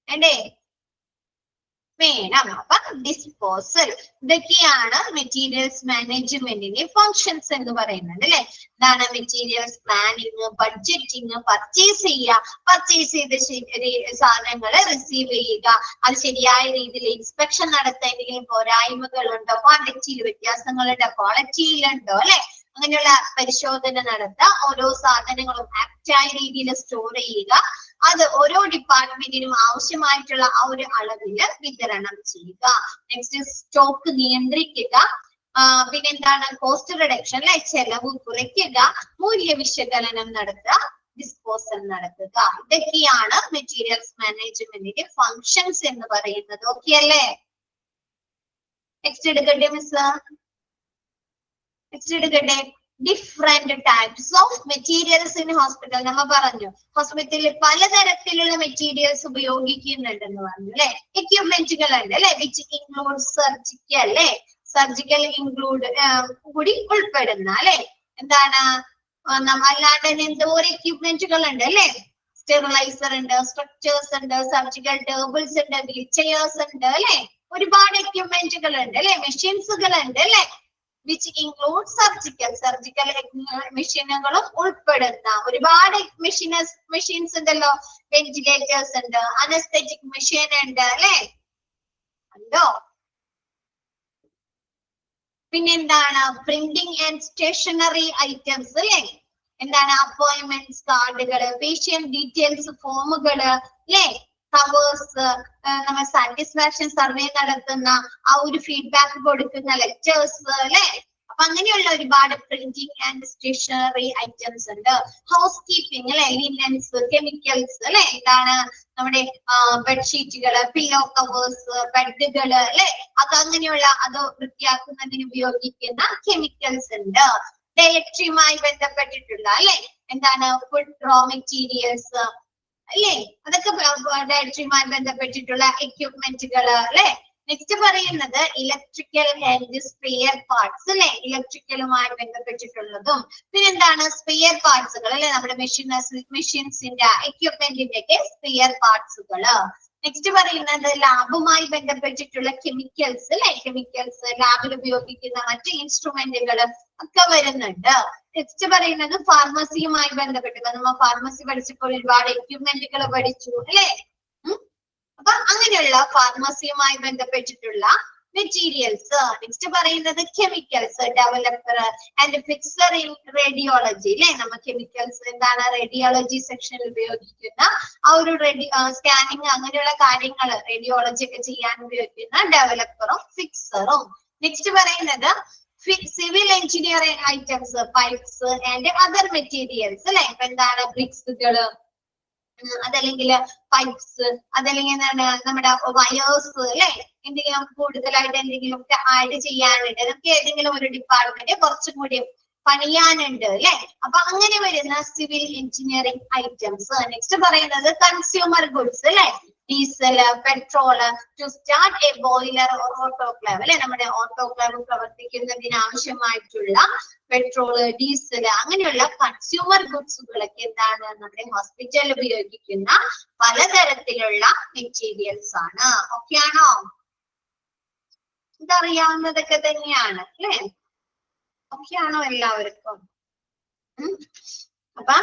വേണ്ടേ? വേണം. അപ്പൊ ഡിസ്പോസൽ, ഇതൊക്കെയാണ് മെറ്റീരിയൽസ് മാനേജ്മെന്റിന്റെ ഫങ്ഷൻസ് എന്ന് പറയുന്നത് അല്ലെ. എന്താണ് മെറ്റീരിയൽസ് പ്ലാനിങ്, ബഡ്ജറ്റിങ്, പർച്ചേസ് ചെയ്യുക, പർച്ചേസ് ചെയ്ത സാധനങ്ങൾ റിസീവ് ചെയ്യുക, അത് ശരിയായ രീതിയിൽ ഇൻസ്പെക്ഷൻ നടത്താൻ എന്തെങ്കിലും പോരായ്മകളുണ്ടോ, ക്വാണ്ടിറ്റിയിൽ വ്യത്യാസങ്ങളുണ്ടോ, ക്വാളിറ്റിയിലുണ്ടോ അല്ലെ, അങ്ങനെയുള്ള പരിശോധന നടത്തുക, ഓരോ സാധനങ്ങളും ആപ്റ്റായ രീതിയിൽ സ്റ്റോർ ചെയ്യുക, അത് ഓരോ ഡിപ്പാർട്ട്മെന്റിനും ആവശ്യമായിട്ടുള്ള ആ ഒരു അളവില് വിതരണം ചെയ്യുക. നെക്സ്റ്റ് സ്റ്റോക്ക് നിയന്ത്രിക്കുക, പിന്നെന്താണ് കോസ്റ്റ് റിഡക്ഷൻ അല്ലെ, ചെലവ് കുറയ്ക്കുക, മൂല്യ വിശകലനം നടത്തുക, ഡിസ്പോസൽ നടത്തുക. ഇതൊക്കെയാണ് മെറ്റീരിയൽസ് മാനേജ്മെന്റിന്റെ ഫങ്ഷൻസ് എന്ന് പറയുന്നത്. ഓക്കെ അല്ലേ? നെക്സ്റ്റ് എടുക്കട്ടെ മിസ്, നെക്സ്റ്റ് എടുക്കട്ടെ. Different types of materials in hospital. നമ്മ പറഞ്ഞു ഹോസ്പിറ്റലിൽ പലതരത്തിലുള്ള മെറ്റീരിയൽസ് ഉപയോഗിക്കുന്നുണ്ടെന്ന് പറഞ്ഞു അല്ലെ. എക്യുപ്മെന്റുകൾ ഉണ്ട് അല്ലെ, വിച്ച് ഇൻക്ലൂഡ് സർജിക്കൽ അല്ലെ, സർജിക്കൽ ഇൻക്ലൂഡ് കൂടി ഉൾപ്പെടുന്ന അല്ലെ. എന്താണ് അല്ലാണ്ട് തന്നെ എന്തോരം എക്യുപ്മെന്റുകൾ ഉണ്ട് അല്ലെ. സ്റ്റെറിലൈസർ ഉണ്ട്, സ്ട്രക്ചേഴ്സ് ഉണ്ട്, സർജിക്കൽ ടേബിൾസ് ഉണ്ട്, വീൽ ചെയേഴ്സ് ഉണ്ട് അല്ലെ, ഒരുപാട് എക്യുപ്മെന്റുകൾ ഉണ്ട് അല്ലെ, മെഷീൻസുകൾ ഉണ്ട് അല്ലെ. വിച്ച് ഇൻക്ലൂഡ് സർജിക്കൽ മെഷീനുകളും ഉൾപ്പെടുന്ന ഒരുപാട് മെഷീൻസ് ഉണ്ടല്ലോ. വെന്റിലേറ്റേഴ്സ് ഉണ്ട്, അനസ്തെറ്റിക് മെഷീൻ ഉണ്ട് അല്ലെ, ഉണ്ടോ? പിന്നെന്താണ് പ്രിന്റിംഗ് ആൻഡ് സ്റ്റേഷനറി ഐറ്റംസ് അല്ലെ. എന്താണ് അപ്പോയിന്റ്മെന്റ്സ് കാർഡുകള്, പേഷ്യന്റ് ഡീറ്റെയിൽസ് ഫോമുകള് അല്ലെ, കവേഴ്സ്, നമ്മൾ സാറ്റിസ്ഫാക്ഷൻ സർവേ നടത്തുന്ന ആ ഒരു ഫീഡ്ബാക്ക് കൊടുക്കുന്ന ലെറ്റേഴ്സ് അല്ലെ. അപ്പൊ അങ്ങനെയുള്ള ഒരുപാട് പ്രിന്റിംഗ് ആൻഡ് സ്റ്റേഷനറി ഐറ്റംസ് ഉണ്ട്. ഹൗസ് കീപ്പിംഗ് അല്ലെ, ലിനൻസ്, കെമിക്കൽസ് അല്ലെ, എന്താണ് നമ്മുടെ ബെഡ്ഷീറ്റുകള്, പില്ലോ കവേഴ്സ്, ബെഡുകള് അല്ലെ, അത് അങ്ങനെയുള്ള അത് വൃത്തിയാക്കുന്നതിന് ഉപയോഗിക്കുന്ന കെമിക്കൽസ് ഉണ്ട്. ഡയറ്ററിയുമായി ബന്ധപ്പെട്ടിട്ടുള്ള അല്ലെ, എന്താണ് ഫുഡ് റോ മെറ്റീരിയൽസ് അല്ലേ, അതൊക്കെ ഡയറ്ററിയുമായി ബന്ധപ്പെട്ടിട്ടുള്ള എക്യുപ്മെന്റുകള് അല്ലെ. നെക്സ്റ്റ് പറയുന്നത് ഇലക്ട്രിക്കൽ ആൻഡ് സ്പെയർ പാർട്സ് അല്ലെ, ഇലക്ട്രിക്കലുമായി ബന്ധപ്പെട്ടിട്ടുള്ളതും. പിന്നെന്താണ് സ്പെയർ പാർട്സുകൾ അല്ലെ, നമ്മുടെ മെഷീൻസിന്റെ എക്യുപ്മെന്റിന്റെ ഒക്കെ സ്പെയർ പാർട്സുകള്. നെക്സ്റ്റ് പറയുന്നത് ലാബുമായി ബന്ധപ്പെട്ടിട്ടുള്ള കെമിക്കൽസ് അല്ലെ, കെമിക്കൽസ് ലാബിൽ ഉപയോഗിക്കുന്ന മറ്റ് ഇൻസ്ട്രുമെന്റുകൾ ഒക്കെ വരുന്നുണ്ട്. നെക്സ്റ്റ് പറയുന്നത് ഫാർമസിയുമായി ബന്ധപ്പെട്ട്, നമ്മൾ ഫാർമസി പഠിച്ചപ്പോൾ ഒരുപാട് എക്യുപ്മെന്റുകൾ പഠിച്ചു അല്ലെ. അപ്പൊ അങ്ങനെയുള്ള ഫാർമസിയുമായി ബന്ധപ്പെട്ടിട്ടുള്ള മെറ്റീരിയൽസ്. നെക്സ്റ്റ് പറയുന്നത് chemicals, developer and fixer in radiology അല്ലെ. നമ്മ കെമിക്കൽസ് എന്താണ് റേഡിയോളജി സെക്ഷനിൽ ഉപയോഗിക്കുന്ന ആ ഒരു സ്കാനിങ് അങ്ങനെയുള്ള കാര്യങ്ങൾ റേഡിയോളജി ഒക്കെ ചെയ്യാൻ ഉപയോഗിക്കുന്ന ഡെവലപ്പറും ഫിക്സറും. നെക്സ്റ്റ് പറയുന്നത് civil engineering items, pipes and other materials അല്ലെ. ഇപ്പൊ എന്താണ് ബ്രിക്സുകള്, അതല്ലെങ്കിൽ പൈപ്സ്, അതല്ലെങ്കിൽ എന്താണ് നമ്മുടെ വയേഴ്സ് അല്ലെ. എന്തെങ്കിലും കൂടുതലായിട്ട് എന്തെങ്കിലും ഒക്കെ ആഡ് ചെയ്യാനുണ്ട്, നമുക്ക് ഏതെങ്കിലും ഒരു ഡിപ്പാർട്ട്മെന്റ് കുറച്ചും കൂടി പണിയാനുണ്ട് അല്ലെ. അപ്പൊ അങ്ങനെ വരുന്ന സിവിൽ എഞ്ചിനീയറിംഗ് ഐറ്റംസ്. നെക്സ്റ്റ് പറയുന്നത് കൺസ്യൂമർ ഗുഡ്സ് അല്ലെ, diesel, petrol, to start a boiler or autoclave അല്ലെ, നമ്മുടെ ഓട്ടോക്ലേവ് പ്രവർത്തിക്കുന്നതിന് ആവശ്യമായിട്ടുള്ള പെട്രോള്, ഡീസൽ അങ്ങനെയുള്ള കൺസ്യൂമർ ഗുഡ്സുകളൊക്കെ എന്താണ് നമ്മുടെ ഹോസ്പിറ്റലിൽ ഉപയോഗിക്കുന്ന പലതരത്തിലുള്ള മെറ്റീരിയൽസ് ആണ്. ഓക്കെ ആണോ? ഇതറിയാവുന്നതൊക്കെ തന്നെയാണ് അല്ലെ. ഓക്കെ ആണോ എല്ലാവർക്കും? അപ്പൊ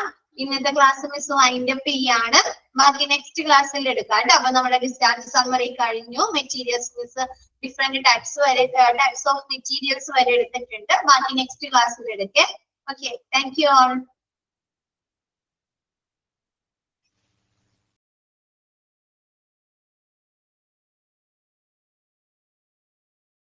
ഇന്നത്തെ ക്ലാസ് മിസ് വൈൻഡ് അപ്പ് ചെയ്യാണ്. ബാക്കി നെക്സ്റ്റ് ക്ലാസ്സിൽ എടുക്കാം കേട്ടോ. അപ്പൊ നമ്മുടെ ഡിസ്ചാർജ് സമ്മറി കഴിഞ്ഞു. Materials miss different types of materials വരെ എടുത്തിട്ടുണ്ട്. ബാക്കി നെക്സ്റ്റ് ക്ലാസ്സിൽ എടുക്കേ. Okay, thank you all.